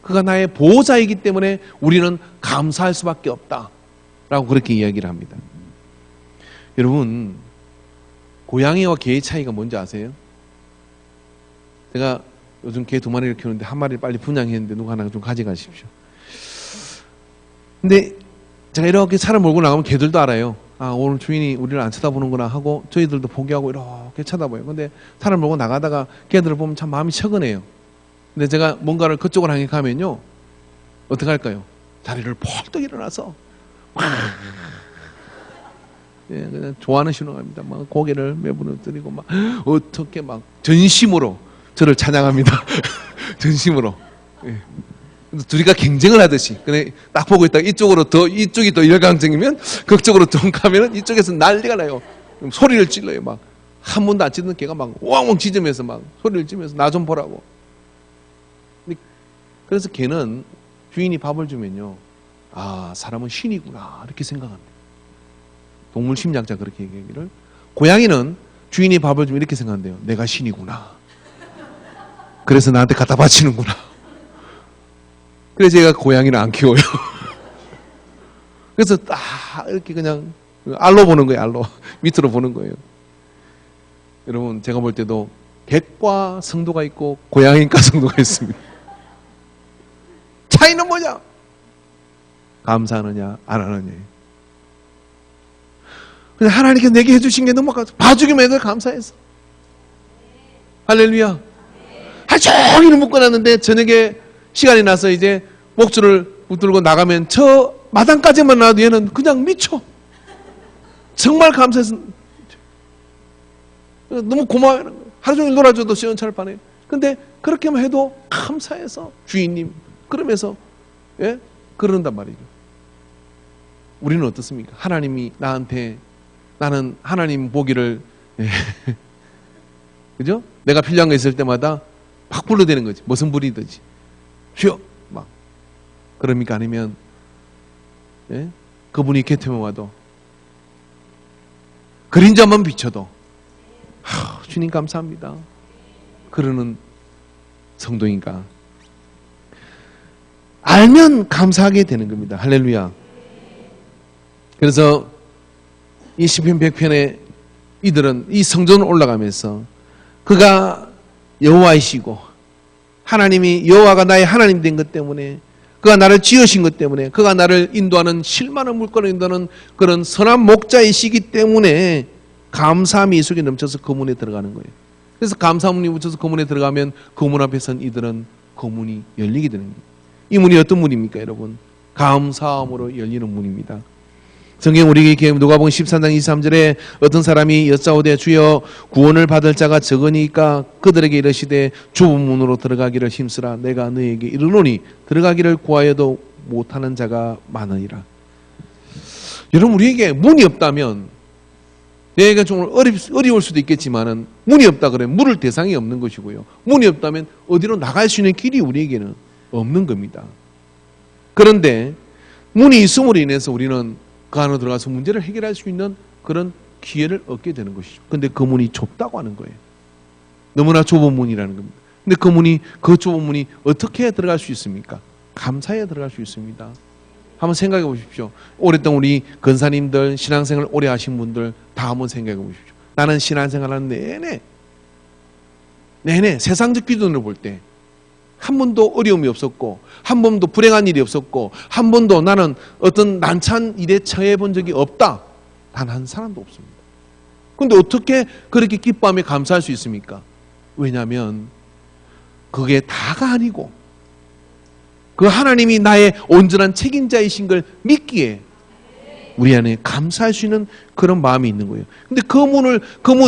그가 나의 보호자이기 때문에 우리는 감사할 수밖에 없다라고 그렇게 이야기를 합니다. 여러분, 고양이와 개의 차이가 뭔지 아세요? 제가 요즘 개 2마리를 키우는데 한 마리를 빨리 분양했는데 누가 하나 좀 가져가십시오. 근데 제가 이렇게 차를 몰고 나가면 개들도 알아요. 아, 오늘 주인이 우리를 안 쳐다보는구나 하고 저희들도 포기하고 이렇게 쳐다봐요. 근데 차를 몰고 나가다가 개들을 보면 참 마음이 척은해요. 근데 제가 뭔가를 그쪽으로 향해 가면요, 어떻게 할까요? 다리를 펄떡 일어나서 예, 그냥 좋아하는 신호입니다. 막 고개를 매부러뜨리고 막 어떻게 막 전심으로 저를 찬양합니다. 전심으로. 예. 둘이가 경쟁을 하듯이. 근데 딱 보고 있다가 이쪽이 더 열강적이면 그쪽으로 좀 가면은 이쪽에서 난리가 나요. 소리를 질러요. 막 한 번도 안 짖는 개가 막 왕왕 짖으면서 막 소리를 지면서 나 좀 보라고. 그래서 걔는 주인이 밥을 주면요, 아, 사람은 신이구나 이렇게 생각합니다. 동물 심리학자 그렇게 얘기를. 고양이는 주인이 밥을 주면 이렇게 생각한대요. 내가 신이구나. 그래서 나한테 갖다 바치는구나. 그래서 제가 고양이를 안 키워요. 그래서 딱 이렇게 그냥 알로 보는 거예요. 알로 밑으로 보는 거예요. 여러분, 제가 볼 때도 객과 성도가 있고 고양이과 성도가 있습니다. 차이는 뭐냐? 감사하느냐 안 하느냐예요. 근데 하나님께서 내게 해주신 게 너무 봐주기만 해도 감사해서. 할렐루야. 하루 종일 묶어놨는데 저녁에 시간이 나서 이제 목줄을 붙들고 나가면 저 마당까지만 나와도 얘는 그냥 미쳐. 정말 감사해서 너무 고마워요. 하루 종일 놀아줘도 시원찮을 판에. 근데 그렇게만 해도 감사해서 주인님 그러면서 예? 그런단 말이죠. 우리는 어떻습니까? 하나님이 나한테, 나는 하나님 보기를 예. 그죠? 내가 필요한 거 있을 때마다 막 불러대는 거지. 무슨 불이든지 쉬어 막 그럽니까? 아니면 예? 그분이 곁에만 와도 그림자만 비춰도 주님 감사합니다 그러는 성도인가? 알면 감사하게 되는 겁니다. 할렐루야. 그래서 이 시편 100편에 이들은 이 성전을 올라가면서 그가 여호와이시고 하나님이 여호와가 나의 하나님 된 것 때문에, 그가 나를 지으신 것 때문에, 그가 나를 인도하는 실만한 물건을 인도하는 그런 선한 목자이시기 때문에 감사함이 이 속에 넘쳐서 그 문에 들어가는 거예요. 그래서 감사함이 묻혀서 그 문에 들어가면 그 문 앞에 선 이들은 그 문이 열리게 되는 거예요. 이 문이 어떤 문입니까, 여러분? 감사함으로 열리는 문입니다. 성경 우리에게 누가복음 13장 23절에 어떤 사람이 여짜오되 주여 구원을 받을 자가 적으니까 그들에게 이르시되 좁은 문으로 들어가기를 힘쓰라. 내가 너에게 이르노니 들어가기를 구하여도 못하는 자가 많으리라. 여러분, 우리에게 문이 없다면, 얘가 좀 어려울 수도 있겠지만은 문이 없다 그러면 물을 대상이 없는 것이고요. 문이 없다면 어디로 나갈 수 있는 길이 우리에게는 없는 겁니다. 그런데 문이 있음으로 인해서 우리는 그 안으로 들어가서 문제를 해결할 수 있는 그런 기회를 얻게 되는 것이죠. 근데 그 문이 좁다고 하는 거예요. 너무나 좁은 문이라는 겁니다. 근데 그 좁은 문이 어떻게 들어갈 수 있습니까? 감사해야 들어갈 수 있습니다. 한번 생각해 보십시오. 오랫동안 우리 권사님들, 신앙생활 오래 하신 분들 다 한번 생각해 보십시오. 나는 신앙생활 하는 내내 세상적 기준으로 볼 때 한 번도 어려움이 없었고, 한 번도 불행한 일이 없었고, 한 번도 나는 어떤 난처한 일에 처해 본 적이 없다. 단 한 사람도 없습니다. 그런데 어떻게 그렇게 기뻐하며 감사할 수 있습니까? 왜냐하면 그게 다가 아니고 그 하나님이 나의 온전한 책임자이신 걸 믿기에 우리 안에 감사할 수 있는 그런 마음이 있는 거예요. 근데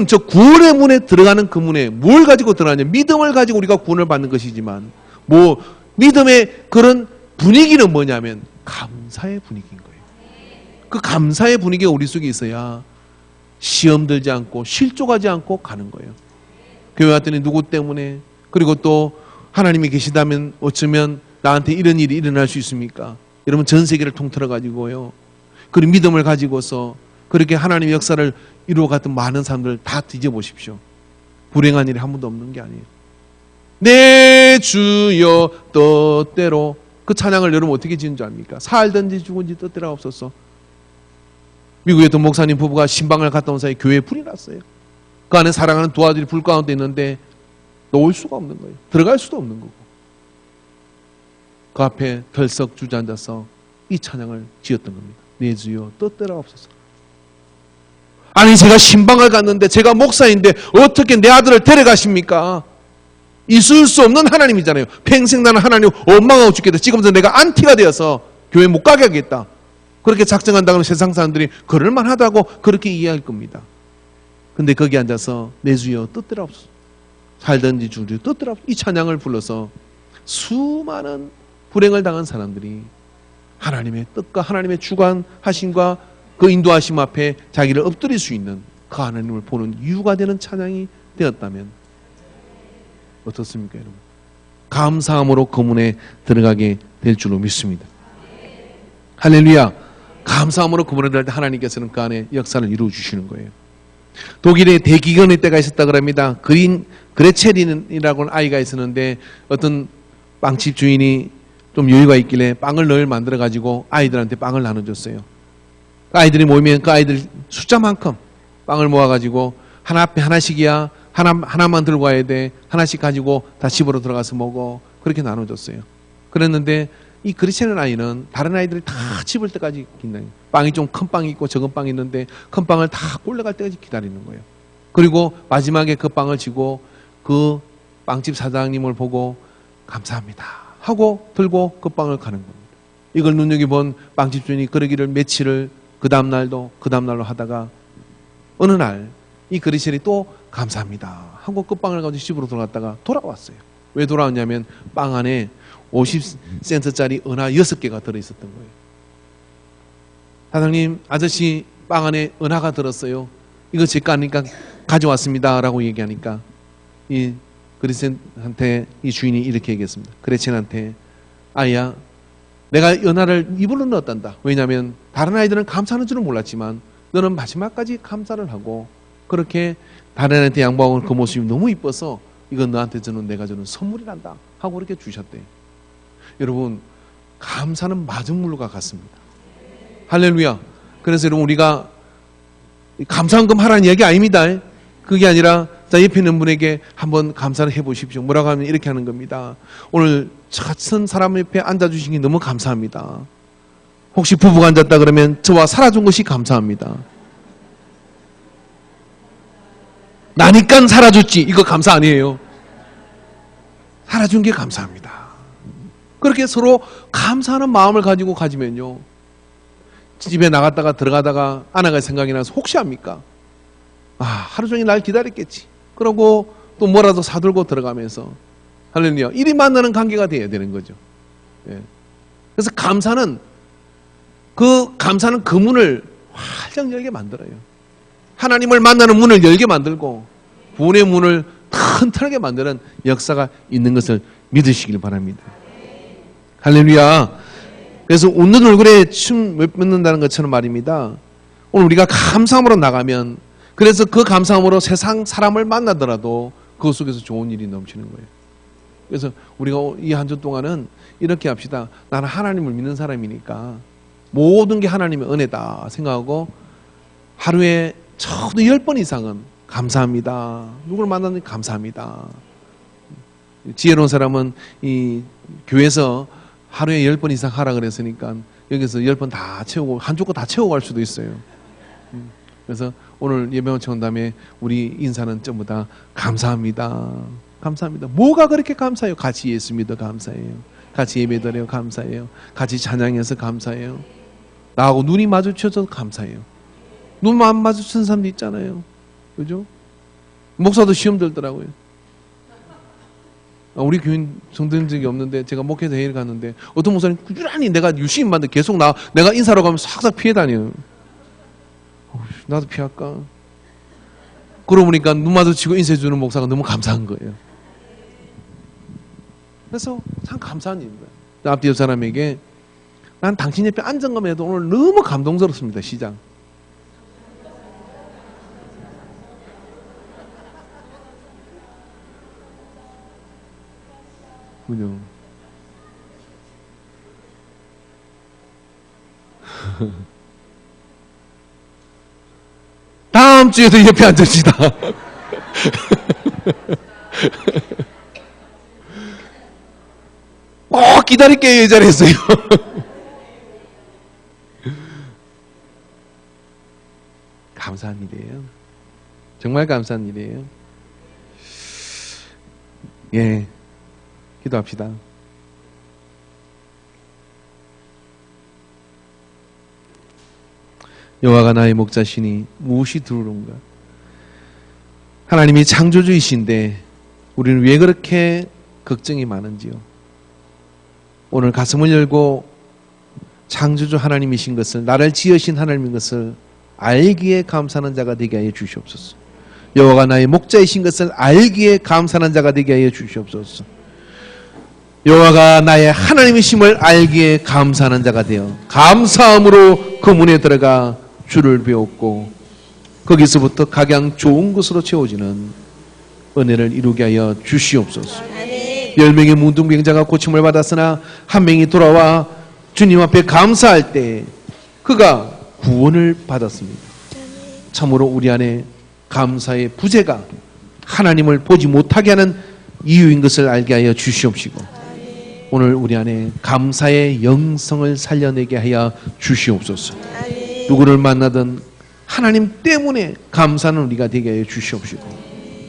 저 구원의 문에 들어가는 그 문에 뭘 가지고 들어가냐? 믿음을 가지고 우리가 구원을 받는 것이지만, 믿음의 그런 분위기는 뭐냐면 감사의 분위기인 거예요. 그 감사의 분위기가 우리 속에 있어야 시험 들지 않고 실족하지 않고 가는 거예요. 교회 왔더니 누구 때문에, 그리고 또 하나님이 계시다면 어쩌면 나한테 이런 일이 일어날 수 있습니까? 여러분, 전 세계를 통틀어 가지고요, 그런 믿음을 가지고서 그렇게 하나님의 역사를 이루어갔던 많은 사람들 다 뒤져보십시오. 불행한 일이 한 번도 없는 게 아니에요. 내 주여 뜻대로, 그 찬양을 여러분 어떻게 지은 줄 압니까? 살든지 죽은지 뜻대로 없었어. 미국의 어떤 목사님 부부가 신방을 갔다 온 사이에 교회에 불이 났어요. 그 안에 사랑하는 두 아들이 불 가운데 있는데 놓을 수가 없는 거예요. 들어갈 수도 없는 거고. 그 앞에 덜썩 주저앉아서 이 찬양을 지었던 겁니다. 내 주여 뜻대로 없어서. 아니, 제가 신방을 갔는데, 제가 목사인데 어떻게 내 아들을 데려가십니까? 있을 수 없는 하나님이잖아요. 평생 나는 하나님 원망하고 죽겠다. 지금부터 내가 안티가 되어서 교회 못 가게 하겠다. 그렇게 작정한다고 하면 세상 사람들이 그럴만하다고 그렇게 이해할 겁니다. 근데 거기 앉아서 내 주여 뜻대로 없소서, 살든지 죽든지 뜻대로 없소서, 이 찬양을 불러서 수많은 불행을 당한 사람들이 하나님의 뜻과 하나님의 주관하심과 그 인도하심 앞에 자기를 엎드릴 수 있는 그 하나님을 보는 이유가 되는 찬양이 되었다면 어떻습니까, 여러분? 감사함으로 그 문에 들어가게 될 줄로 믿습니다. 할렐루야. 감사함으로 그 문에 들어갈 때 하나님께서는 그 안에 역사를 이루어 주시는 거예요. 독일에 대기근의 때가 있었다 그럽니다. 그레체린이라고 하는 아이가 있었는데, 어떤 빵집 주인이 좀 여유가 있길래 빵을 늘 만들어 가지고 아이들한테 빵을 나눠줬어요. 아이들이 모이면 그 아이들 숫자만큼 빵을 모아가지고 하나 앞에 하나씩이야, 하나만 들고 와야 돼, 하나씩 가지고 다 집으로 들어가서 먹어, 그렇게 나눠줬어요. 그랬는데 이 그리스도인 아이는 다른 아이들이 다 집을 때까지 기다려요. 빵이 좀 큰 빵이 있고 적은 빵이 있는데 큰 빵을 다 꼴려갈 때까지 기다리는 거예요. 그리고 마지막에 그 빵을 쥐고 그 빵집 사장님을 보고 감사합니다 하고 들고 그 빵을 가는 겁니다. 이걸 눈여겨본 빵집 주인이 그러기를 며칠을 그 다음날로 하다가 어느 날 이 그리스도인이 또 감사합니다 하고 그 빵을 가지고 집으로 돌아갔다가 돌아왔어요. 왜 돌아왔냐면 빵 안에 50센트짜리 은하 6개가 들어있었던 거예요. 사장님, 아저씨 빵 안에 은하가 들었어요. 이거 제 거 아니까 가져왔습니다 라고 얘기하니까 이 그리스도인한테 이 주인이 이렇게 얘기했습니다. 그레첸한테, 아이야, 내가 은하를 입으로 넣었단다. 왜냐하면 다른 아이들은 감사하는 줄은 몰랐지만 너는 마지막까지 감사를 하고 그렇게 다른 아이한테 양보하고 그 모습이 너무 이뻐서 이건 너한테 주는, 내가 주는 선물이란다 하고 그렇게 주셨대요. 여러분, 감사는 맞은 물과 같습니다. 할렐루야. 그래서 여러분, 우리가 감사한금 하라는 이야기 아닙니다. 그게 아니라 자, 옆에 있는 분에게 한번 감사를 해보십시오. 뭐라고 하면 이렇게 하는 겁니다. 오늘 같은 사람 옆에 앉아주신 게 너무 감사합니다. 혹시 부부가 앉았다 그러면 저와 살아준 것이 감사합니다. 나니까 살아줬지, 이거 감사 아니에요. 살아준 게 감사합니다. 그렇게 서로 감사하는 마음을 가지면요, 집에 나갔다가 들어가다가 아내가 생각이 나서 혹시 합니까? 하루 종일 날 기다렸겠지. 그러고 또 뭐라도 사들고 들어가면서, 할렐루야, 일이 만나는 관계가 돼야 되는 거죠. 예. 그래서 감사는 그 문을 활짝 열게 만들어요. 하나님을 만나는 문을 열게 만들고 구원의 문을 튼튼하게 만드는 역사가 있는 것을 믿으시길 바랍니다. 할렐루야. 그래서 웃는 얼굴에 춤 못 뱉는다는 것처럼 말입니다. 오늘 우리가 감사함으로 나가면, 그래서 그 감사함으로 세상 사람을 만나더라도 그 속에서 좋은 일이 넘치는 거예요. 그래서 우리가 이 한 주 동안은 이렇게 합시다. 나는 하나님을 믿는 사람이니까 모든 게 하나님의 은혜다 생각하고 하루에 적어도 10번 이상은 감사합니다. 누구를 만나는지 감사합니다. 지혜로운 사람은 이 교회에서 하루에 10번 이상 하라 그랬으니까 여기서 10번 다 채우고 한쪽 거 다 채우고 갈 수도 있어요. 그래서 오늘 예배 마치고 난 다음에 우리 인사는 전부 다 감사합니다. 감사합니다. 뭐가 그렇게 감사해요? 같이 예수 믿어 감사해요. 같이 예배드려요 감사해요. 같이 찬양해서 감사해요. 나하고 눈이 마주쳐서 감사해요. 눈 안 마주치는 사람도 있잖아요. 그죠? 목사도 시험 들더라고요. 우리 교인 정된 적이 없는데 제가 목회 대회를 갔는데 어떤 목사님 꾸준히 내가 유시인 받는데 계속 내가 인사로 가면 싹싹 피해 다녀요. 나도 피할까? 그러고 보니까 눈 마주치고 인사해 주는 목사가 너무 감사한 거예요. 그래서 참 감사한 일입니다. 앞뒤 옆 사람에게 난 당신 옆에 앉은 것만 해도 오늘 너무 감동스럽습니다. 시장. 그죠? 다음 주에도 옆에 앉읍시다. 꼭 기다릴게요. 이 자리에서요. 감사한 일이에요. 정말 감사한 일이에요. 예, 기도합시다. 여호와가 나의 목자시니 무엇이 두려운가? 하나님이 창조주이신데 우리는 왜 그렇게 걱정이 많은지요? 오늘 가슴을 열고 창조주 하나님이신 것을, 나를 지으신 하나님인 것을 알기에 감사하는 자가 되게 하여 주시옵소서. 여호와가 나의 목자이신 것을 알기에 감사하는 자가 되게 하여 주시옵소서. 여호와가 나의 하나님이심을 알기에 감사하는 자가 되어 감사함으로 그 문에 들어가 주를 배웠고 거기서부터 각양 좋은 것으로 채워지는 은혜를 이루게 하여 주시옵소서. 10명의 문둥병자가 고침을 받았으나 한 명이 돌아와 주님 앞에 감사할 때 그가 구원을 받았습니다. 참으로 우리 안에 감사의 부재가 하나님을 보지 못하게 하는 이유인 것을 알게 하여 주시옵시고 오늘 우리 안에 감사의 영성을 살려내게 하여 주시옵소서. 누구를 만나든 하나님 때문에 감사하는 우리가 되게 하여 주시옵시고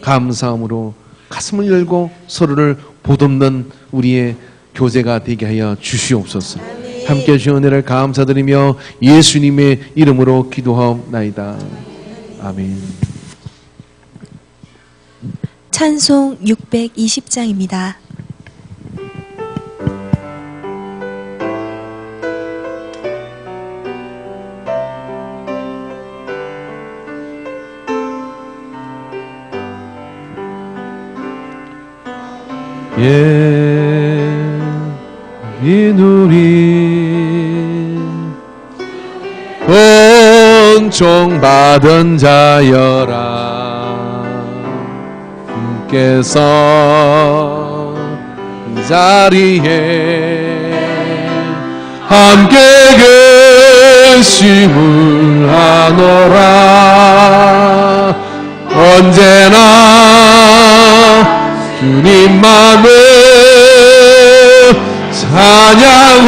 감사함으로 가슴을 열고 서로를 보듬는 우리의 교제가 되게 하여 주시옵소서. 함께 해주신 은혜를 감사드리며 예수님의 이름으로 기도하옵나이다. 아멘. 찬송 620장입니다. 이 누리 은총받은 자여라 주께서 이 자리에 함께 계심을 아노라 언제나 주님만을 찬양하며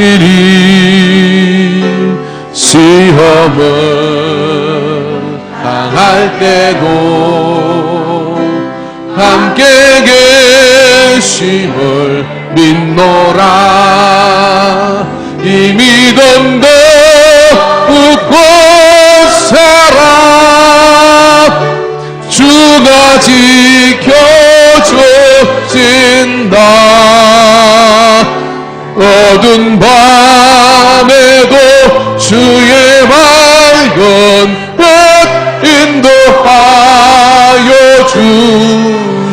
따라가리니 시험을 당할 때도 함께 계심을 믿노라 이 믿음도 웃고 살아 주가 지켜주신다 어두운 밤에도 주의 맑은 빛 인도하여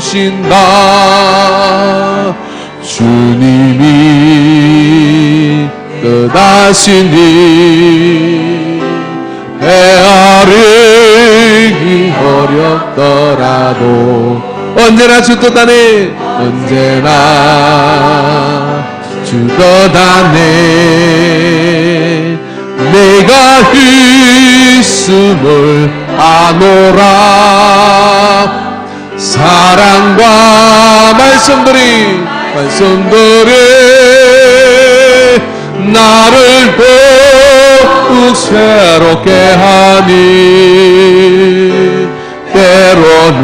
주신다 주님이 뜻하시니 헤아리기 어렵더라도 언제나 주 뜻 안에 언제나 주 뜻 안에 내가 있음을 아노라 사랑과 말씀들이 나를 더욱 새롭게 하니 때로는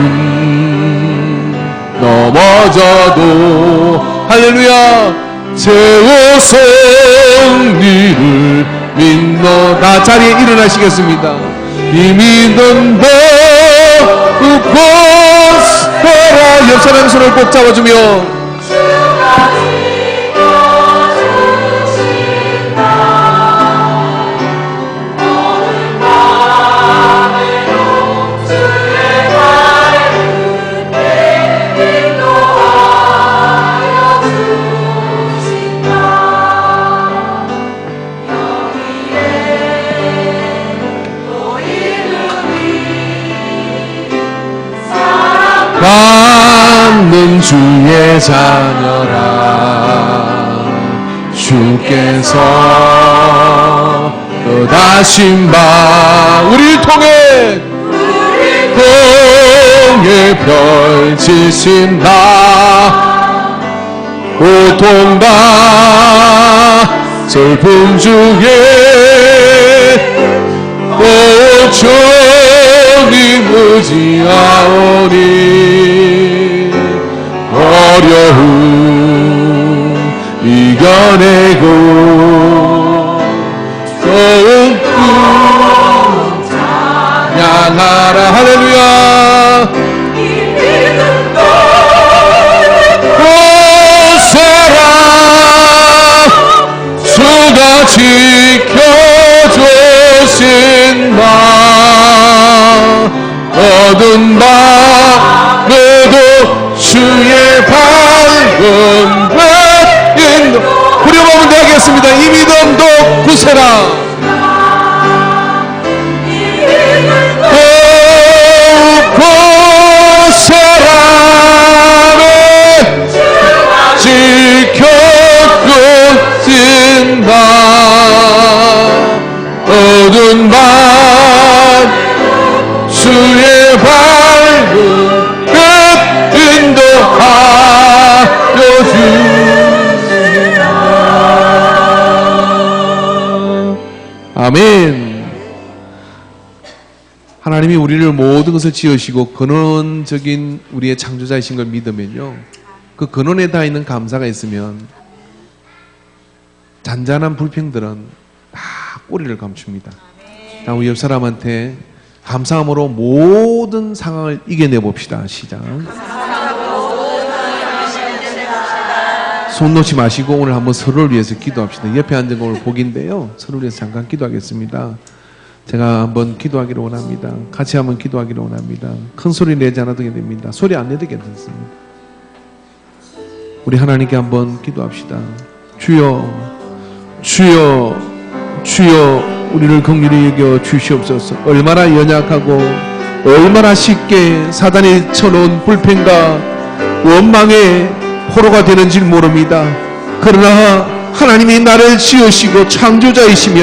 넘어져도 할렐루야 최후 승리를 믿노라 자리에 일어나시겠습니다 이 믿음도 웃고 옆 사람 손을 꼭 잡아주며 받는 주의 자녀라 주께서 다신 바 우리를 통해 펼치신 나 고통과 슬픔 중에 오천이 무지하오니 어려움 이겨내고 더욱 찬양하라 할렐루야 고세라 주가 지켜주신 바 어두운 밤에도 주의 밝은 빛 인도 부려보면 되겠습니다. 이 믿음도 구세라 고세라를 지켜주신 바 어두운 밤 주의 밝은 빛 인도하여 주시라 아멘. 하나님이 우리를 모든 것을 지으시고 근원적인 우리의 창조자이신 걸 믿으면요 그 근원에 다 있는 감사가 있으면 잔잔한 불평들은 다 꼬리를 감춥니다. 자, 우리 옆 사람한테 감사함으로 모든 상황을 이겨내 봅시다. 시작. 손 놓지 마시고 오늘 한번 서로를 위해서 기도합시다. 옆에 앉은 거 오늘 복인데요. 서로를 위해서 잠깐 기도하겠습니다. 제가 한번 기도하기를 원합니다. 같이 한번 기도하기를 원합니다. 큰 소리 내지 않아도 됩니다. 소리 안 내도 괜찮습니다. 우리 하나님께 한번 기도합시다. 주여, 주여, 주여 우리를 긍휼히 여겨 주시옵소서. 얼마나 연약하고 얼마나 쉽게 사단이 쳐놓은 불평과 원망의 포로가 되는지 모릅니다. 그러나 하나님이 나를 지으시고 창조자이시며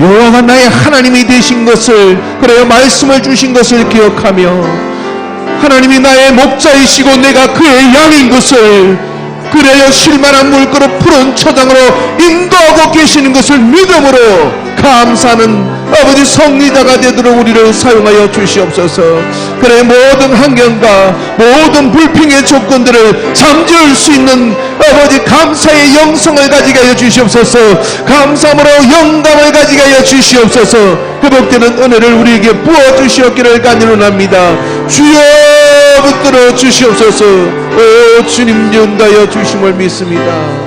여호와가 나의 하나님이 되신 것을 그래요 말씀을 주신 것을 기억하며 하나님이 나의 목자이시고 내가 그의 양인 것을 그래요 실만한 물그릇 푸른 초장으로 인도하고 계시는 것을 믿음으로 감사하는 아버지 성리자가 되도록 우리를 사용하여 주시옵소서. 그래 모든 환경과 모든 불평의 조건들을 잠재울 수 있는 아버지 감사의 영성을 가지게 하여 주시옵소서. 감사함으로 영감을 가지게 하여 주시옵소서. 회복되는 은혜를 우리에게 부어주시옵기를 간절합니다. 주여 붙들어 주시옵소서. 오 주님 연다여 주심을 믿습니다.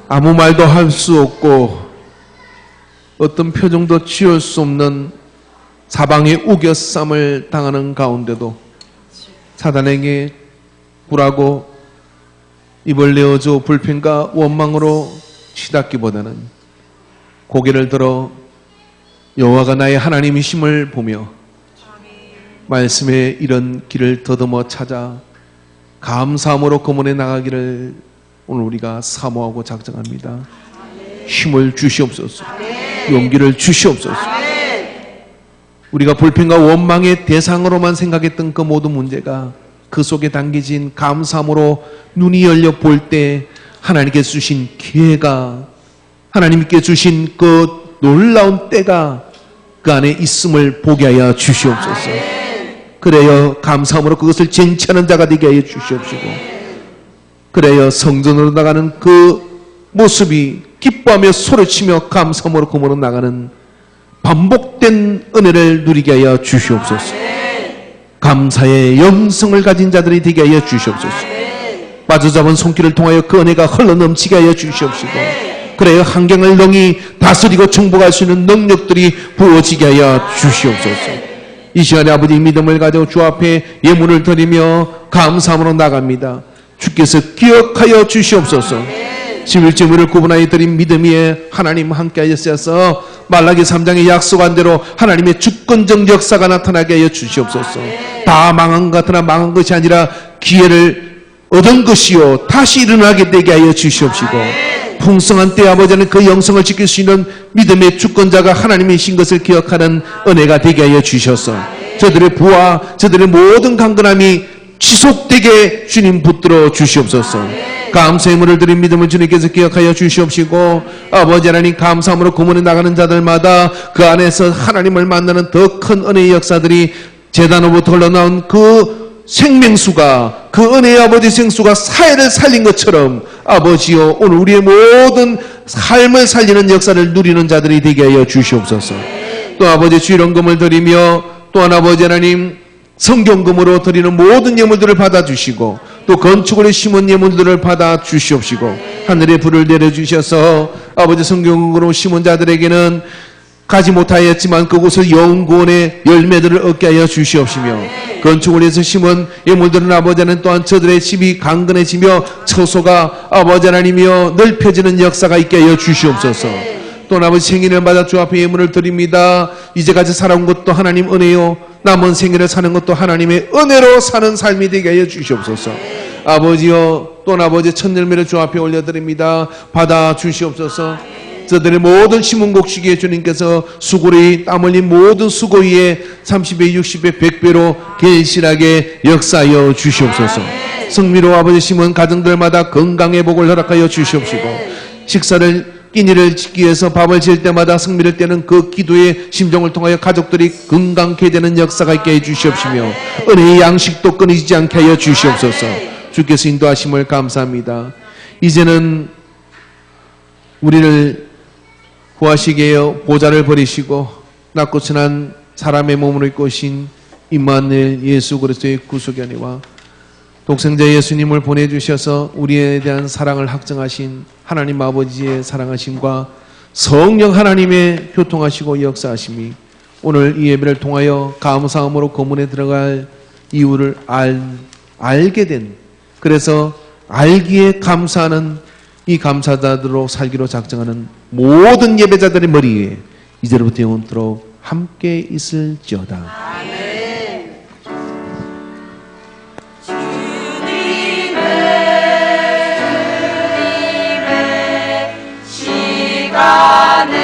아무 말도 할 수 없고 어떤 표정도 지을 수 없는 사방의 우겨쌈을 당하는 가운데도 사단에게 굴하고 입을 내어줘 불평과 원망으로 치닫기보다는 고개를 들어 여호와가 나의 하나님이심을 보며 말씀의 이런 길을 더듬어 찾아 감사함으로 거문해 나가기를 오늘 우리가 사모하고 작정합니다. 힘을 주시옵소서. 용기를 주시옵소서. 우리가 불평과 원망의 대상으로만 생각했던 그 모든 문제가 그 속에 담겨진 감사함으로 눈이 열려 볼 때 하나님께 주신 기회가 하나님께 주신 그 놀라운 때가 그 안에 있음을 보게 하여 주시옵소서. 그래요 감사함으로 그것을 쟁취하는 자가 되게 하여 주시옵시고 그래요 성전으로 나가는 그 모습이 기뻐하며 소리치며 감사함으로 거물어 나가는 반복된 은혜를 누리게 하여 주시옵소서. 감사의 영성을 가진 자들이 되게 하여 주시옵소서. 빠져잡은 손길을 통하여 그 은혜가 흘러넘치게 하여 주시옵시고, 그래야 환경을 능히 다스리고 정복할 수 있는 능력들이 부어지게 하여 주시옵소서. 이 시간에 아버지 믿음을 가지고 주 앞에 예물을 드리며 감사함으로 나갑니다. 주께서 기억하여 주시옵소서. 11조물을 구분하여 드린 믿음 위에 하나님 함께 하셨어서 말라기 3장의 약속한 대로 하나님의 주권적 역사가 나타나게 하여 주시옵소서. 다 망한 것 같으나 망한 것이 아니라 기회를 얻은 것이요 다시 일어나게 되게 하여 주시옵시고, 풍성한 때 아버지는 그 영성을 지킬 수 있는 믿음의 주권자가 하나님이신 것을 기억하는 은혜가 되게 하여 주셔서 저들의 부와 저들의 모든 강건함이 지속되게 주님 붙들어 주시옵소서. 감사의 물을 드린 믿음을 주님께서 기억하여 주시옵시고, 아버지 하나님 감사함으로 구문에 나가는 자들마다 그 안에서 하나님을 만나는 더 큰 은혜의 역사들이 제단으로부터 흘러나온 그 생명수가, 그 은혜의 아버지 생수가 사회를 살린 것처럼 아버지여 오늘 우리의 모든 삶을 살리는 역사를 누리는 자들이 되게 하여 주시옵소서. 또 아버지 주일원금을 드리며 또한 아버지 하나님 성경금으로 드리는 모든 예물들을 받아주시고 또 건축으로 심은 예물들을 받아주시옵시고, 하늘의 불을 내려주셔서 아버지 성경금으로 심은 자들에게는 가지 못하였지만 그곳을 영구원의 열매들을 얻게 하여 주시옵시며, 건축을 해서 심은 예물들은 아버지는 또한 저들의 집이 강건해지며 처소가 아버지 하나님이여 넓혀지는 역사가 있게 하여 주시옵소서. 또 아버지 생일을 받아 주 앞에 예물을 드립니다. 이제까지 살아온 것도 하나님 은혜요, 남은 생일을 사는 것도 하나님의 은혜로 사는 삶이 되게 하여 주시옵소서. 아버지여 또 아버지 첫 열매를 주 앞에 올려드립니다. 받아 주시옵소서. 저들의 모든 심은 곡식에 주님께서 수고리 땀 흘린 모든 수고 위에 30배 60배 100배로 계실하게 역사하여 주시옵소서. 성미로 아버지 심은 가정들마다 건강의 복을 허락하여 주시옵시고, 식사를 끼니를 짓기 위해서 밥을 지을 때마다 성미를 떼는 그 기도의 심정을 통하여 가족들이 건강케 되는 역사가 있게 해 주시옵시며, 은혜의 양식도 끊이지 않게 하여 주시옵소서. 주께서 인도하심을 감사합니다. 이제는 우리를 구하시게 하여 보좌를 버리시고 낮고 천한 사람의 몸으로 입고 오신 임마누엘 예수 그리스도의 구속의 은혜와 독생자 예수님을 보내주셔서 우리에 대한 사랑을 확증하신 하나님 아버지의 사랑하심과 성령 하나님의 교통하시고 역사하심이 오늘 이 예배를 통하여 감사함으로 거문에 들어갈 이유를 알게 된, 그래서 알기에 감사하는 이 감사자들로 살기로 작정하는 모든 예배자들의 머리 위에 이제로부터 영원토록 함께 있을지어다. 주님의 시간에